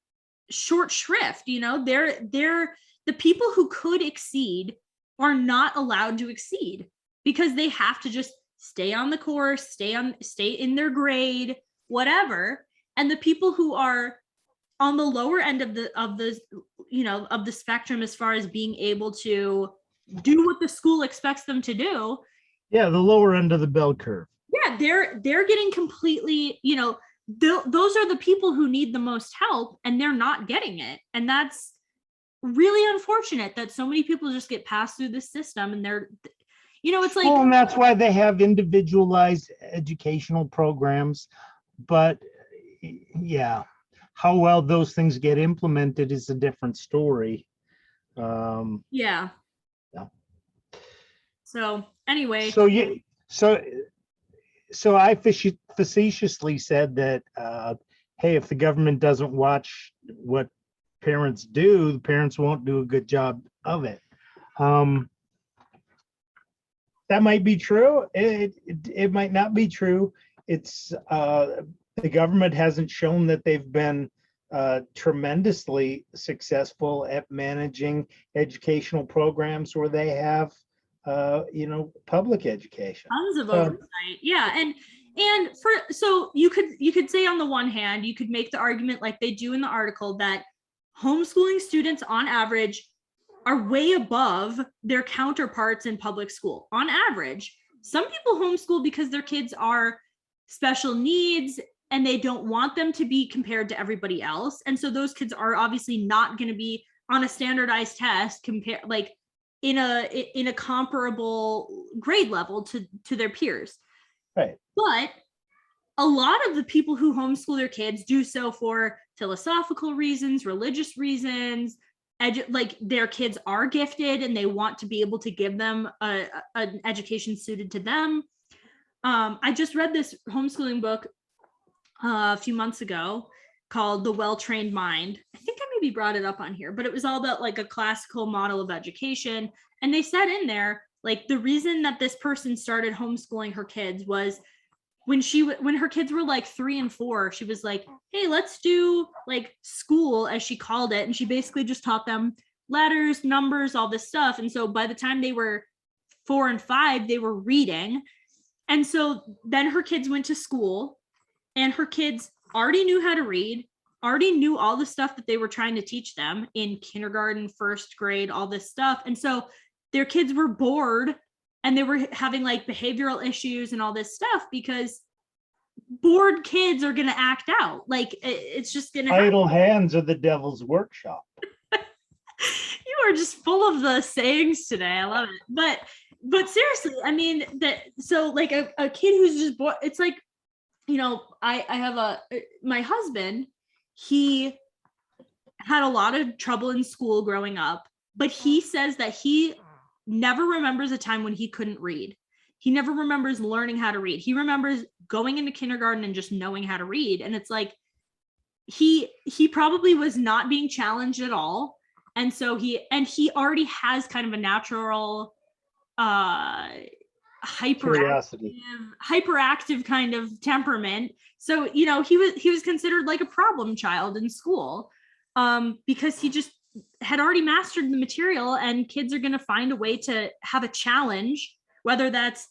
short shrift. They're the people who could exceed are not allowed to exceed, because they have to just stay on the course, stay in their grade, whatever. And the people who are on the lower end of the spectrum, as far as being able to do what the school expects them to do. Yeah, the lower end of the bell curve. Yeah, they're getting completely, those are the people who need the most help, and they're not getting it. And that's really unfortunate that so many people just get passed through this system, and they're, it's like, well, and that's why they have individualized educational programs. But yeah, how well those things get implemented is a different story. Yeah. So anyway. So I facetiously said that, hey, if the government doesn't watch what parents do, the parents won't do a good job of it. That might be true. It might not be true. It's the government hasn't shown that they've been tremendously successful at managing educational programs where they have public education. Tons of oversight. Yeah. And so you could say, on the one hand, you could make the argument, like they do in the article, that homeschooling students on average are way above their counterparts in public school. On average, some people homeschool because their kids are special needs and they don't want them to be compared to everybody else. And so those kids are obviously not going to be on a standardized test like in a comparable grade level to their peers. Right. But a lot of the people who homeschool their kids do so for philosophical reasons, religious reasons, like their kids are gifted and they want to be able to give them an education suited to them. I just read this homeschooling book a few months ago called The Well-Trained Mind. I think I maybe brought it up on here, but it was all about like a classical model of education. And they said in there, like, the reason that this person started homeschooling her kids was when her kids were like 3 and 4, she was like, hey, let's do like school, as she called it. And she basically just taught them letters, numbers, all this stuff. And so by the time they were 4 and 5, they were reading. And so then her kids went to school, and her kids already knew how to read, already knew all the stuff that they were trying to teach them in kindergarten, first grade, all this stuff. And so their kids were bored, and they were having like behavioral issues and all this stuff, because bored kids are going to act out. Like, it's just going to idle hands are the devil's workshop. You are just full of the sayings today. I love it. But seriously, I mean, so like a kid who's just bored, it's like, I have my husband, he had a lot of trouble in school growing up, but he says that he never remembers a time when he couldn't read. He never remembers learning how to read. He remembers going into kindergarten and just knowing how to read. And it's like, he probably was not being challenged at all. And so he already has kind of a natural hyperactive kind of temperament. So, he was considered like a problem child in school, because he just had already mastered the material, and kids are going to find a way to have a challenge, whether that's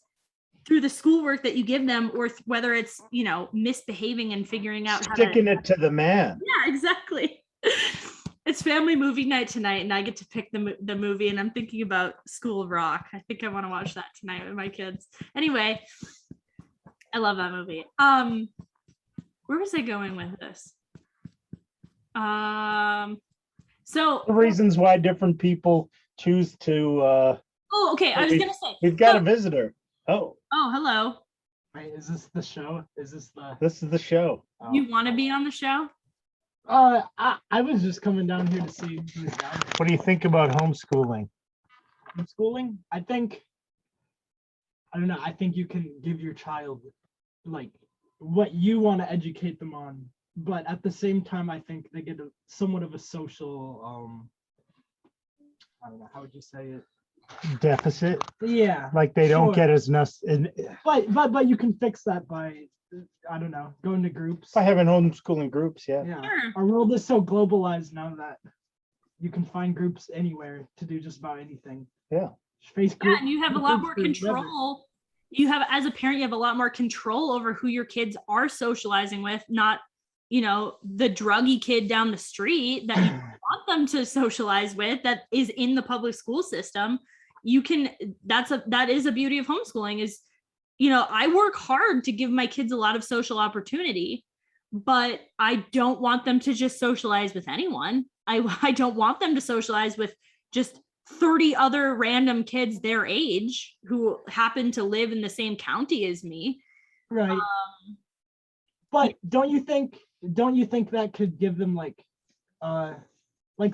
through the schoolwork that you give them, or whether it's, misbehaving and figuring out sticking it to the man. Yeah, exactly. It's family movie night tonight, and I get to pick the movie, and I'm thinking about School of Rock. I think I want to watch that tonight with my kids. Anyway, I love that movie. Where was I going with this? So the reasons why different people choose to Oh, okay. I was gonna say. we've got so- a visitor. Oh, hello. Wait, is this the show? Is this the? this is the show. Oh. You want to be on the show? I was just coming down here to see who's down. What do you think about homeschooling? Homeschooling? I don't know. I think you can give your child like what you want to educate them on, but at the same time, I think they get somewhat of a social. I don't know. How would you say it? Deficit? Yeah. Like they don't Sure. get as much But you can fix that by, I don't know, going to groups. by having homeschooling groups, yeah. Yeah. Sure. Our world is so globalized now that you can find groups anywhere to do just about anything. Yeah. Face Yeah, and you have a lot more groups forever. control. You have, as a parent, you have a lot more control over who your kids are socializing with, not, the druggy kid down the street that you want them to socialize with that is in the public school system. That is a beauty of homeschooling is, I work hard to give my kids a lot of social opportunity, but I don't want them to just socialize with anyone. I don't want them to socialize with just 30 other random kids their age who happen to live in the same county as me. Right. But don't you think that could give them like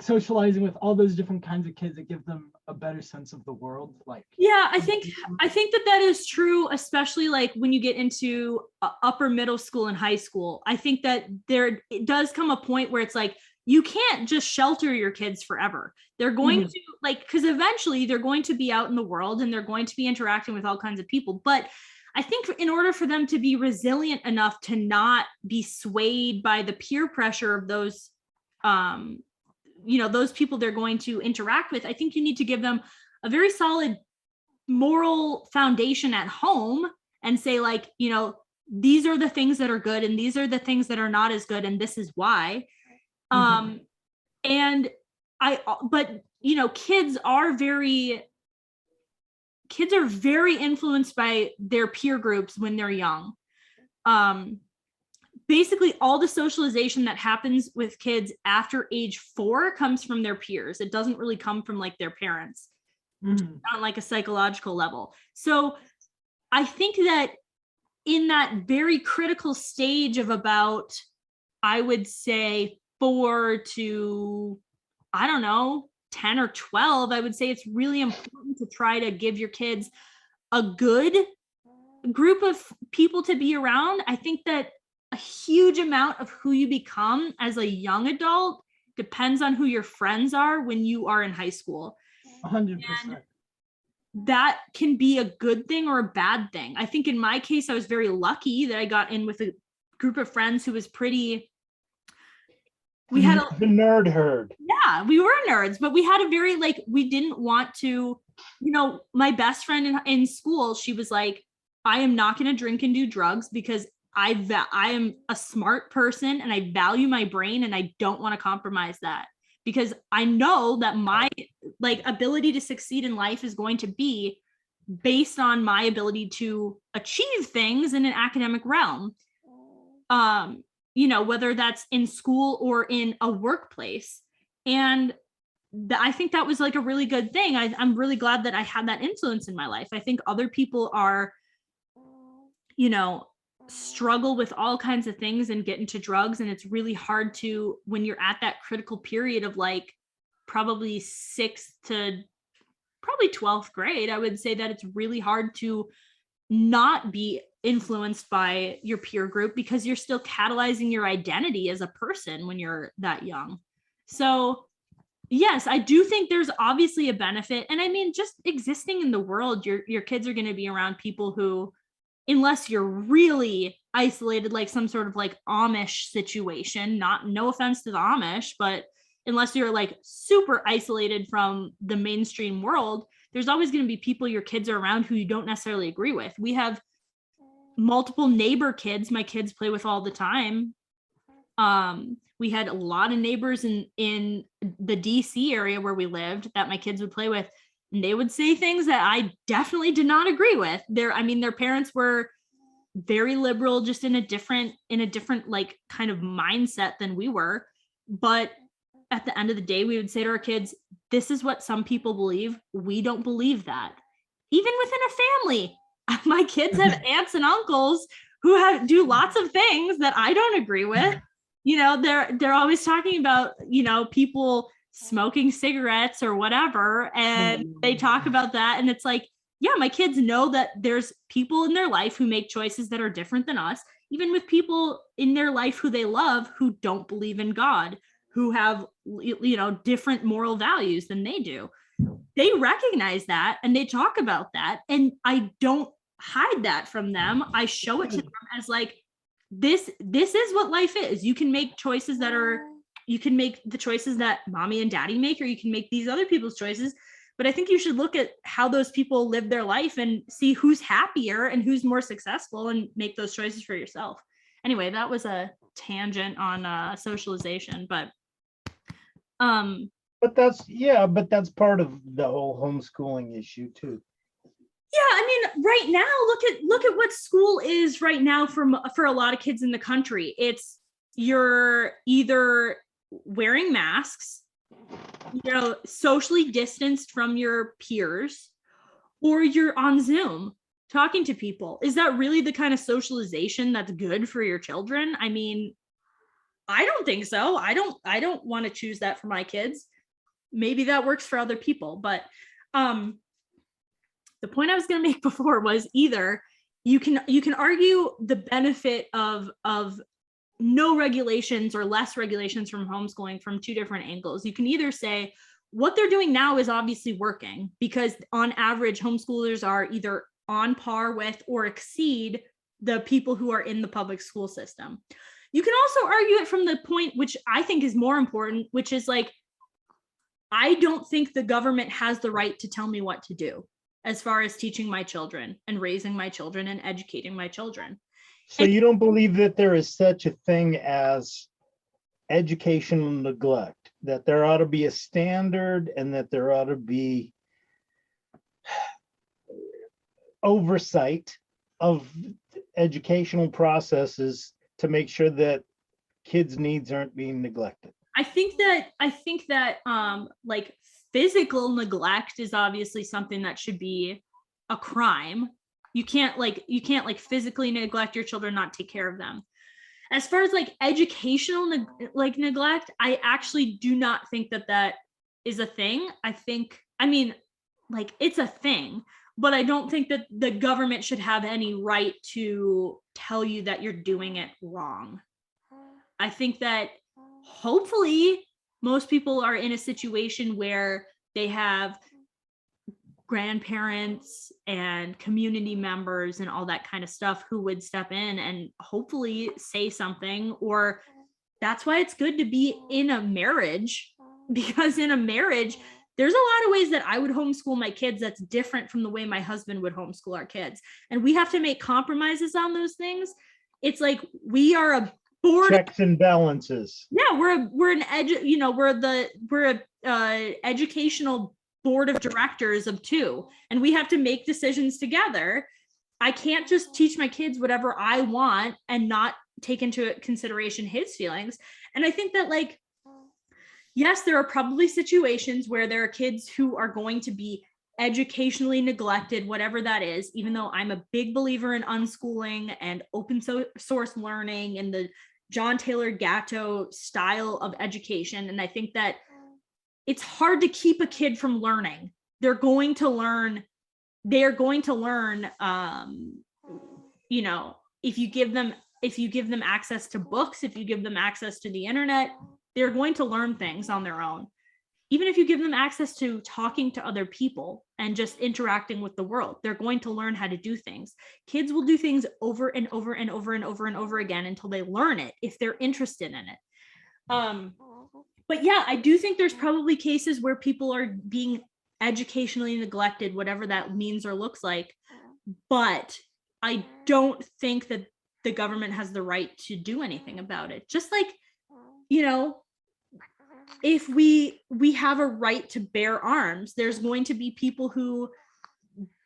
socializing with all those different kinds of kids that give them a better sense of the world? Like, yeah, I think that is true, especially like when you get into upper middle school and high school. I think that it does come a point where it's like, you can't just shelter your kids forever. They're going to because eventually they're going to be out in the world and they're going to be interacting with all kinds of people. But I think in order for them to be resilient enough to not be swayed by the peer pressure of those, those people they're going to interact with, I think you need to give them a very solid moral foundation at home and say like, these are the things that are good and these are the things that are not as good. And this is why. And kids are very influenced by their peer groups when they're young. Basically all the socialization that happens with kids after age 4 comes from their peers. It doesn't really come from like their parents, on like a psychological level. So I think that in that very critical stage of about, I would say 4 to, 10 or 12, I would say it's really important to try to give your kids a good group of people to be around. I think that a huge amount of who you become as a young adult depends on who your friends are when you are in high school. 100%. That can be a good thing or a bad thing. I think in my case, I was very lucky that I got in with a group of friends who was pretty, we had the nerd herd. Yeah, we were nerds, but we had a very we didn't want to, my best friend in school, she was like, I am not going to drink and do drugs because I am a smart person and I value my brain and I don't want to compromise that because I know that my ability to succeed in life is going to be based on my ability to achieve things in an academic realm. Whether that's in school or in a workplace. And I think that was like a really good thing. I'm really glad that I had that influence in my life. I think other people are, struggle with all kinds of things and get into drugs. And it's really hard to, when you're at that critical period of probably 6th to probably 12th grade, I would say that it's really hard to not be influenced by your peer group because you're still catalyzing your identity as a person when you're that young. So yes, I do think there's obviously a benefit. And I mean, just existing in the world, your kids are going to be around people who, unless you're really isolated, like some sort of Amish situation, no offense to the Amish, but unless you're super isolated from the mainstream world, there's always going to be people your kids are around who you don't necessarily agree with. We have multiple neighbor kids my kids play with all the time. We had a lot of neighbors in the DC area where we lived that my kids would play with, and they would say things that I definitely did not agree with. Their parents were very liberal, just in a different kind of mindset than we were. But at the end of the day, we would say to our kids, this is what some people believe. We don't believe that. Even within a family, my kids have aunts and uncles who do lots of things that I don't agree with. They're always talking about, people smoking cigarettes or whatever, and they talk about that, and it's like, yeah, my kids know that there's people in their life who make choices that are different than us, even with people in their life who they love who don't believe in God, who have different moral values than they do. They recognize that and they talk about that, and I don't hide that from them. I show it to them as like, this is what life is. You can make choices you can make the choices that mommy and daddy make, or you can make these other people's choices. But I think you should look at how those people live their life and see who's happier and who's more successful, and make those choices for yourself. Anyway, that was a tangent on socialization, but that's part of the whole homeschooling issue too. Yeah, I mean, right now, look at what school is right now for a lot of kids in the country. It's, you're either wearing masks, socially distanced from your peers, or you're on Zoom talking to people. Is that really the kind of socialization that's good for your children? I mean, I don't think so. I don't want to choose that for my kids. Maybe that works for other people, but the point I was going to make before was, either you can argue the benefit of no regulations or less regulations from homeschooling from two different angles. You can either say what they're doing now is obviously working, because on average, homeschoolers are either on par with or exceed the people who are in the public school system. You can also argue it from the point, which I think is more important, which is like, I don't think the government has the right to tell me what to do as far as teaching my children and raising my children and educating my children. So you don't believe that there is such a thing as educational neglect, that there ought to be a standard and that there ought to be oversight of educational processes to make sure that kids' needs aren't being neglected? I think that like physical neglect is obviously something that should be a crime. You can't physically neglect your children, not take care of them. As far as like educational neglect, I actually do not think that is a thing. It's a thing, but I don't think that the government should have any right to tell you that you're doing it wrong. I think that hopefully most people are in a situation where they have grandparents and community members and all that kind of stuff who would step in and hopefully say something. Or that's why it's good to be in a marriage, because in a marriage, there's a lot of ways that I would homeschool my kids that's different from the way my husband would homeschool our kids. And we have to make compromises on those things. It's like, we are a board, checks and balances. Yeah, we're a educational board of directors of two, and we have to make decisions together. I can't just teach my kids whatever I want and not take into consideration his feelings. And I think that, like, yes, there are probably situations where there are kids who are going to be educationally neglected, whatever that is, even though I'm a big believer in unschooling and open source learning and the John Taylor Gatto style of education. And I think that it's hard to keep a kid from learning. They're going to learn, if you give them access to books, if you give them access to the internet, they're going to learn things on their own. Even if you give them access to talking to other people and just interacting with the world, they're going to learn how to do things. Kids will do things over and over and over and over and over again until they learn it, if they're interested in it. But yeah, I do think there's probably cases where people are being educationally neglected, whatever that means or looks like. But I don't think that the government has the right to do anything about it. Just like, if we have a right to bear arms, there's going to be people who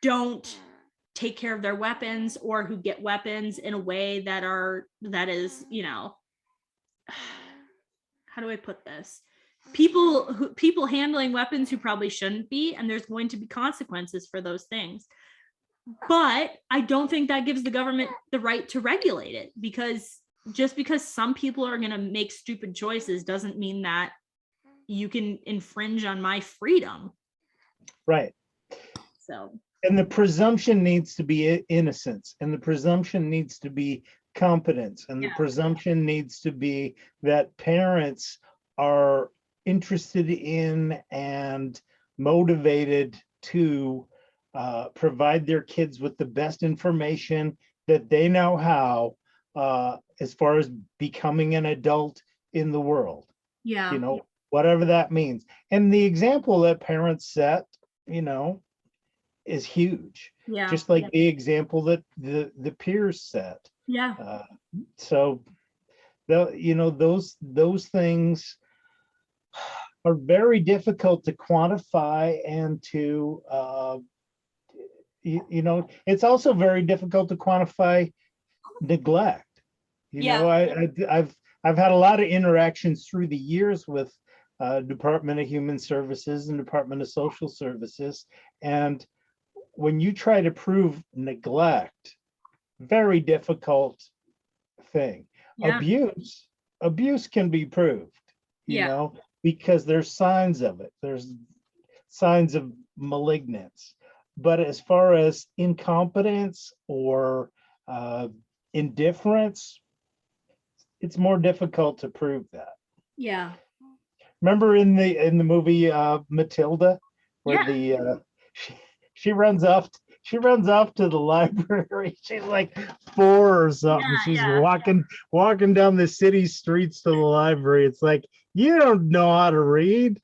don't take care of their weapons, or who get weapons in a way that is, how do I put this? people handling weapons who probably shouldn't be, and there's going to be consequences for those things. But I don't think that gives the government the right to regulate it, because just because some people are going to make stupid choices doesn't mean that you can infringe on my freedom. Right. So, and the presumption needs to be innocence, and the presumption needs to be competence, and the presumption needs to be that parents are interested in and motivated to provide their kids with the best information that they know how, as far as becoming an adult in the world. Yeah. You know, whatever that means. And the example that parents set, you know, is huge. Yeah. Just like the example that the peers set. Yeah. So, you know, those things are very difficult to quantify and to, you know, it's also very difficult to quantify neglect. You know, I've had a lot of interactions through the years with Department of Human Services and Department of Social Services, and when you try to prove neglect, very difficult thing. Yeah. Abuse can be proved, you know, because there's signs of it. There's signs of malignance. But as far as incompetence or indifference, it's more difficult to prove that. Yeah. Remember in the movie Matilda, where she runs off to the library. She's like 4 or something. She's walking down the city streets to the library. It's like, you don't know how to read.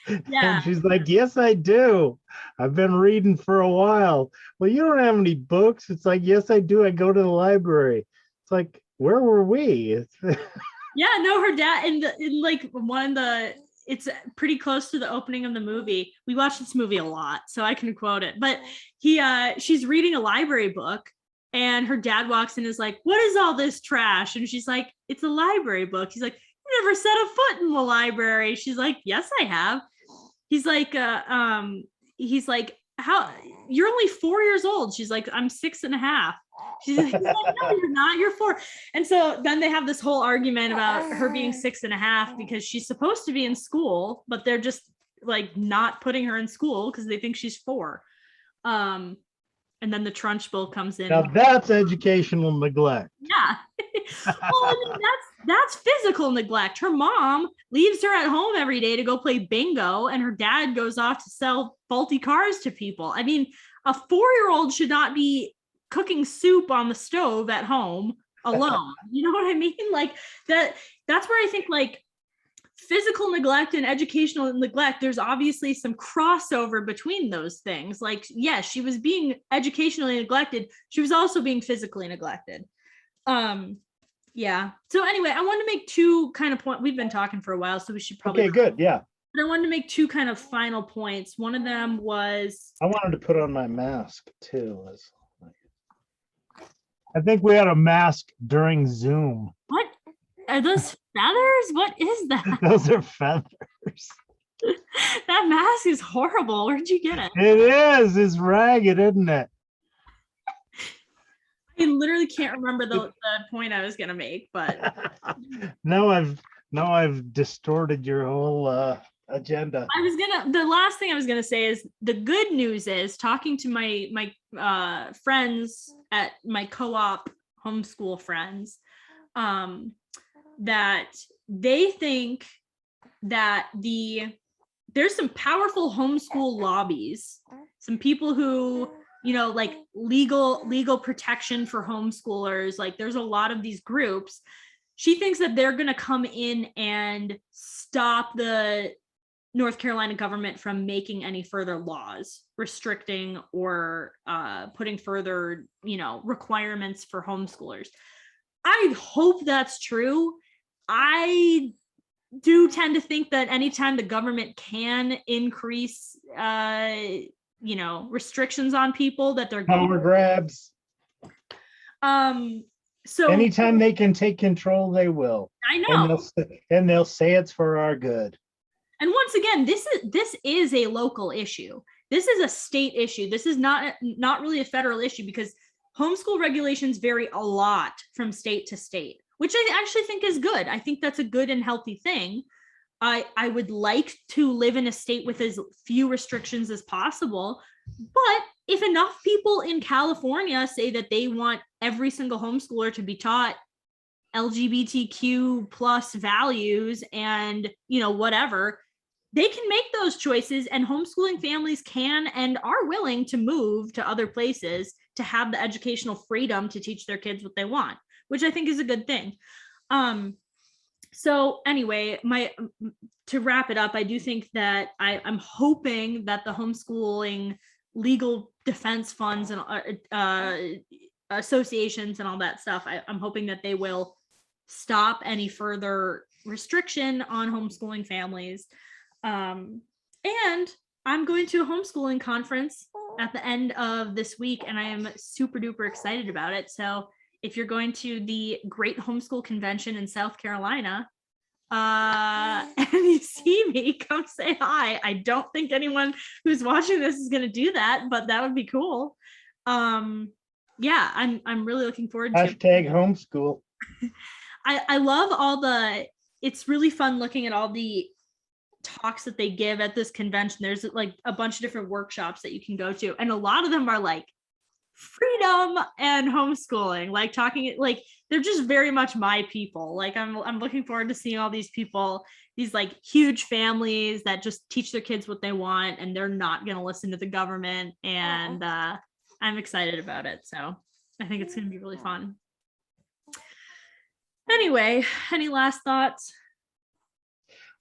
And she's like, yes, I do. I've been reading for a while. Well, you don't have any books. It's like, yes, I do. I go to the library. It's like, where were we? No, her dad in like one of the, it's pretty close to the opening of the movie. We watched this movie a lot, so I can quote it. But she's reading a library book, and her dad walks in and is like, what is all this trash? And she's like, it's a library book. He's like, you never set a foot in the library. She's like, yes, I have. He's like, how, you're only 4 years old. She's like, I'm 6.5. He's like, no, you're not, you're 4. And so then they have this whole argument about her being 6.5 because she's supposed to be in school, but they're just like not putting her in school because they think she's 4. And then the Trunchbull comes in. Now that's educational neglect. Yeah. Well, I mean, that's physical neglect. Her mom leaves her at home every day to go play bingo, and her dad goes off to sell faulty cars to people. I mean, a 4-year-old should not be cooking soup on the stove at home alone. You know what I mean? Like that's where I think like physical neglect and educational neglect, there's obviously some crossover between those things. Like, yes, she was being educationally neglected. She was also being physically neglected. So anyway, I wanted to make 2 kind of points. We've been talking for a while, so we should probably. Okay, good. Yeah. But I wanted to make 2 kind of final points. One of them was, I wanted to put on my mask too. I think we had a mask during Zoom. What are those feathers? What is that? Those are feathers. That mask is horrible. Where'd you get it? It is. It's ragged, isn't it? I literally can't remember the point I was gonna make, but Now I've distorted your whole agenda. The last thing I was gonna say is the good news is, talking to my friends at my co-op homeschool friends, that they think that there's some powerful homeschool lobbies, some people who, you know, like legal protection for homeschoolers. Like, there's a lot of these groups. She thinks that they're going to come in and stop the North Carolina government from making any further laws restricting or putting further, you know, requirements for homeschoolers. I hope that's true. I do tend to think that anytime the government can increase, you know, restrictions on people, that they're power grabs. So Anytime they can take control, they will. I And know. they'll say it's for our good. And once again, this is a local issue. This is a state issue. This is not really a federal issue, because homeschool regulations vary a lot from state to state, which I actually think is good. I think that's a good and healthy thing. I would like to live in a state with as few restrictions as possible. But if enough people in California say that they want every single homeschooler to be taught LGBTQ plus values and, whatever, they can make those choices, and homeschooling families can and are willing to move to other places to have the educational freedom to teach their kids what they want, which I think is a good thing. So anyway, to wrap it up, I do think that I'm hoping that the homeschooling legal defense funds and associations and all that stuff, I'm hoping that they will stop any further restriction on homeschooling families. And I'm going to a homeschooling conference at the end of this week, and I am super duper excited about it. So if you're going to the Great Homeschool Convention in South Carolina, and you see me, come say hi. I don't think anyone who's watching this is going to do that, but that would be cool. Yeah, I'm really looking forward to it. Hashtag homeschool. I love it's really fun looking at all the talks that they give at this convention. There's like a bunch of different workshops that you can go to, and a lot of them are like freedom and homeschooling, like talking, like they're just very much my people. Like I'm looking forward to seeing all these people, these like huge families that just teach their kids what they want, and they're not going to listen to the government. And I'm excited about it. So I think it's going to be really fun. Anyway, any last thoughts?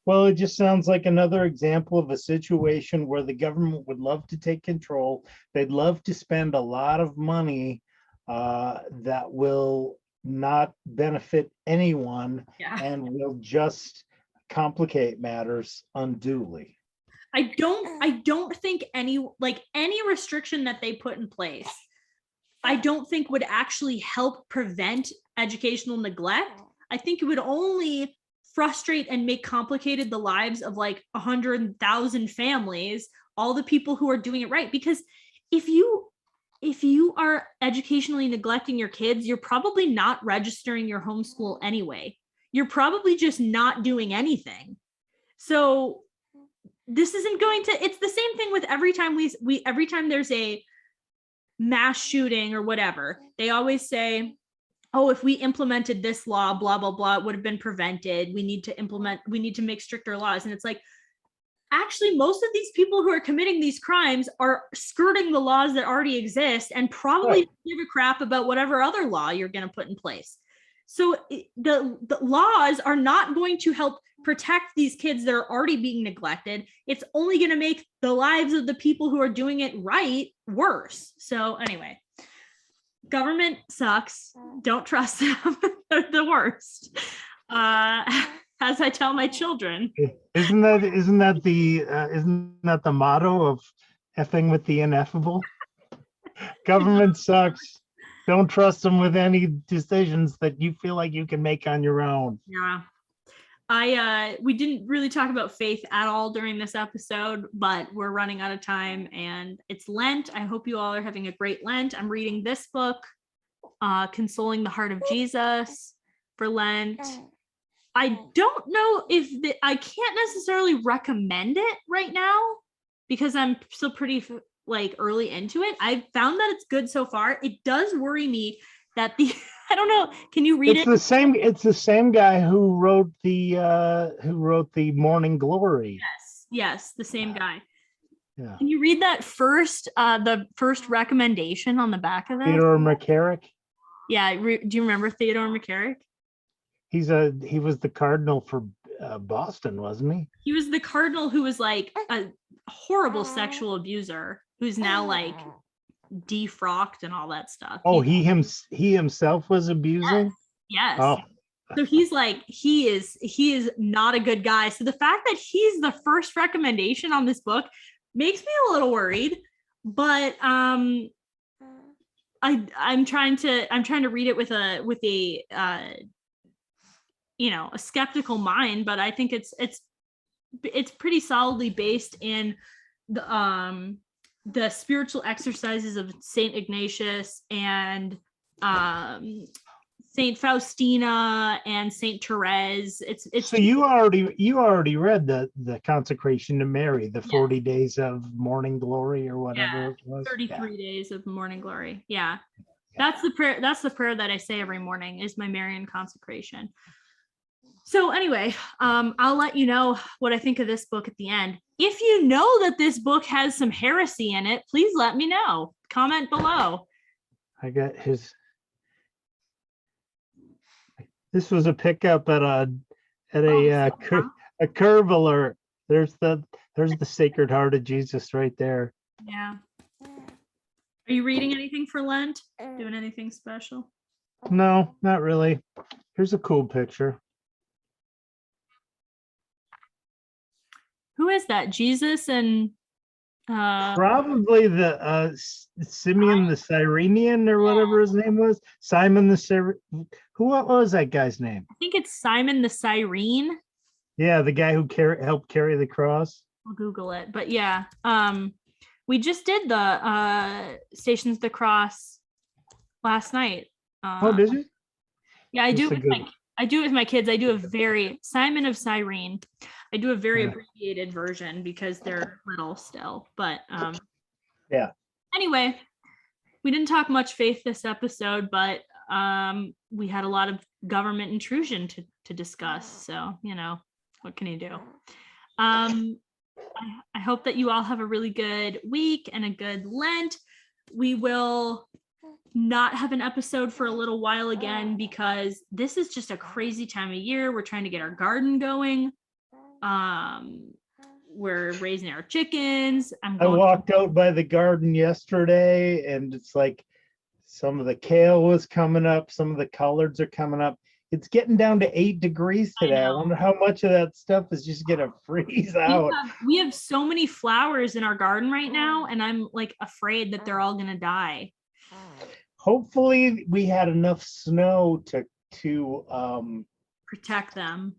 Well, it just sounds like another example of a situation where the government would love to take control. They'd love to spend a lot of money that will not benefit anyone, and will just complicate matters unduly. I don't think any restriction that they put in place, I don't think would actually help prevent educational neglect. I think it would only frustrate and make complicated the lives of like 100,000 families, all the people who are doing it right. Because if you are educationally neglecting your kids, you're probably not registering your homeschool anyway. You're probably just not doing anything. So this isn't going to, it's the same thing with every time every time there's a mass shooting or whatever, they always say, oh, if we implemented this law, blah, blah, blah, it would have been prevented. We need to make stricter laws. And it's like, actually, most of these people who are committing these crimes are skirting the laws that already exist, and probably give a crap about whatever other law you're going to put in place. So the laws are not going to help protect these kids that are already being neglected. It's only going to make the lives of the people who are doing it right worse. So anyway, government sucks. Don't trust them. They're the worst. As I tell my children. Isn't that the motto of Effing with the Ineffable? Government sucks. Don't trust them with any decisions that you feel like you can make on your own. Yeah. We didn't really talk about faith at all during this episode, but we're running out of time, and it's Lent. I hope you all are having a great Lent. I'm reading this book, Consoling the Heart of Jesus, for Lent. I don't know if I can't necessarily recommend it right now because I'm still pretty early into it. I've found that it's good so far. It does worry me that I don't know. Can you read it? It's the same guy who wrote the Morning Glory. Yes, the same guy. Yeah. Can you read that the first recommendation on the back of it? Theodore McCarrick. Yeah. Do you remember Theodore McCarrick? He was the cardinal for Boston, wasn't he? He was the cardinal who was like a horrible sexual abuser who's now like defrocked and all that stuff. Oh, he himself was abusing? Yes. Oh. So he's like, he is not a good guy. So the fact that he's the first recommendation on this book makes me a little worried, but I'm trying to read it with a a skeptical mind, but I think it's pretty solidly based in the spiritual exercises of Saint Ignatius and Saint Faustina and Saint Therese. It's So you already read the consecration to Mary, the 40 days of morning glory or whatever it was. 33 days of morning glory. Yeah. That's the prayer that I say every morning is my Marian consecration. So anyway, I'll let you know what I think of this book at the end. If you know that this book has some heresy in it, please let me know. Comment below. I got his. This was a pickup at a curve alert. There's the Sacred Heart of Jesus right there. Yeah. Are you reading anything for Lent? Doing anything special? No, not really. Here's a cool picture. Who is that? Jesus and probably the Simeon the Cyrenian or whatever his name was. Simon the what was that guy's name? I think it's Simon the Cyrene. Yeah, the guy who helped carry the cross. I'll Google it. But yeah, we just did the Stations of the Cross last night. Oh, did you? Yeah, I do it with my kids. I do a very Simon of Cyrene. I do a very abbreviated version because they're little still. But yeah. Anyway, we didn't talk much faith this episode, but we had a lot of government intrusion to discuss. So, what can you do? I hope that you all have a really good week and a good Lent. We will not have an episode for a little while again because this is just a crazy time of year. We're trying to get our garden going. We're raising our chickens. I walked out by the garden yesterday and it's like some of the kale was coming up, some of the collards are coming up. It's getting down to 8 degrees today. I wonder how much of that stuff is just gonna freeze out. We have so many flowers in our garden right now, and I'm like afraid that they're all gonna die. Hopefully we had enough snow to protect them.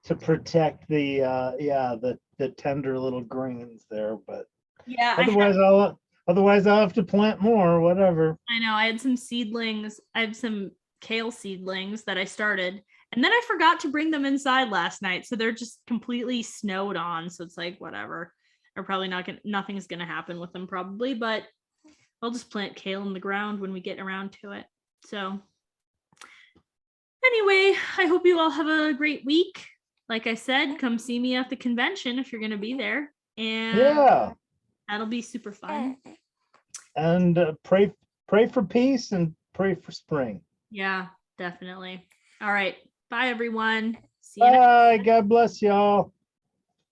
To protect the tender little greens there, but yeah, otherwise I'll have to plant more, whatever. I know. I had some seedlings. I have some kale seedlings that I started, and then I forgot to bring them inside last night, so they're just completely snowed on. So it's like whatever. They're probably nothing's gonna happen with them probably, but I'll just plant kale in the ground when we get around to it. So anyway, I hope you all have a great week. Like I said, come see me at the convention if you're going to be there. And that'll be super fun. And pray for peace and pray for spring. Yeah, definitely. All right. Bye, everyone. See you Bye. God bless y'all.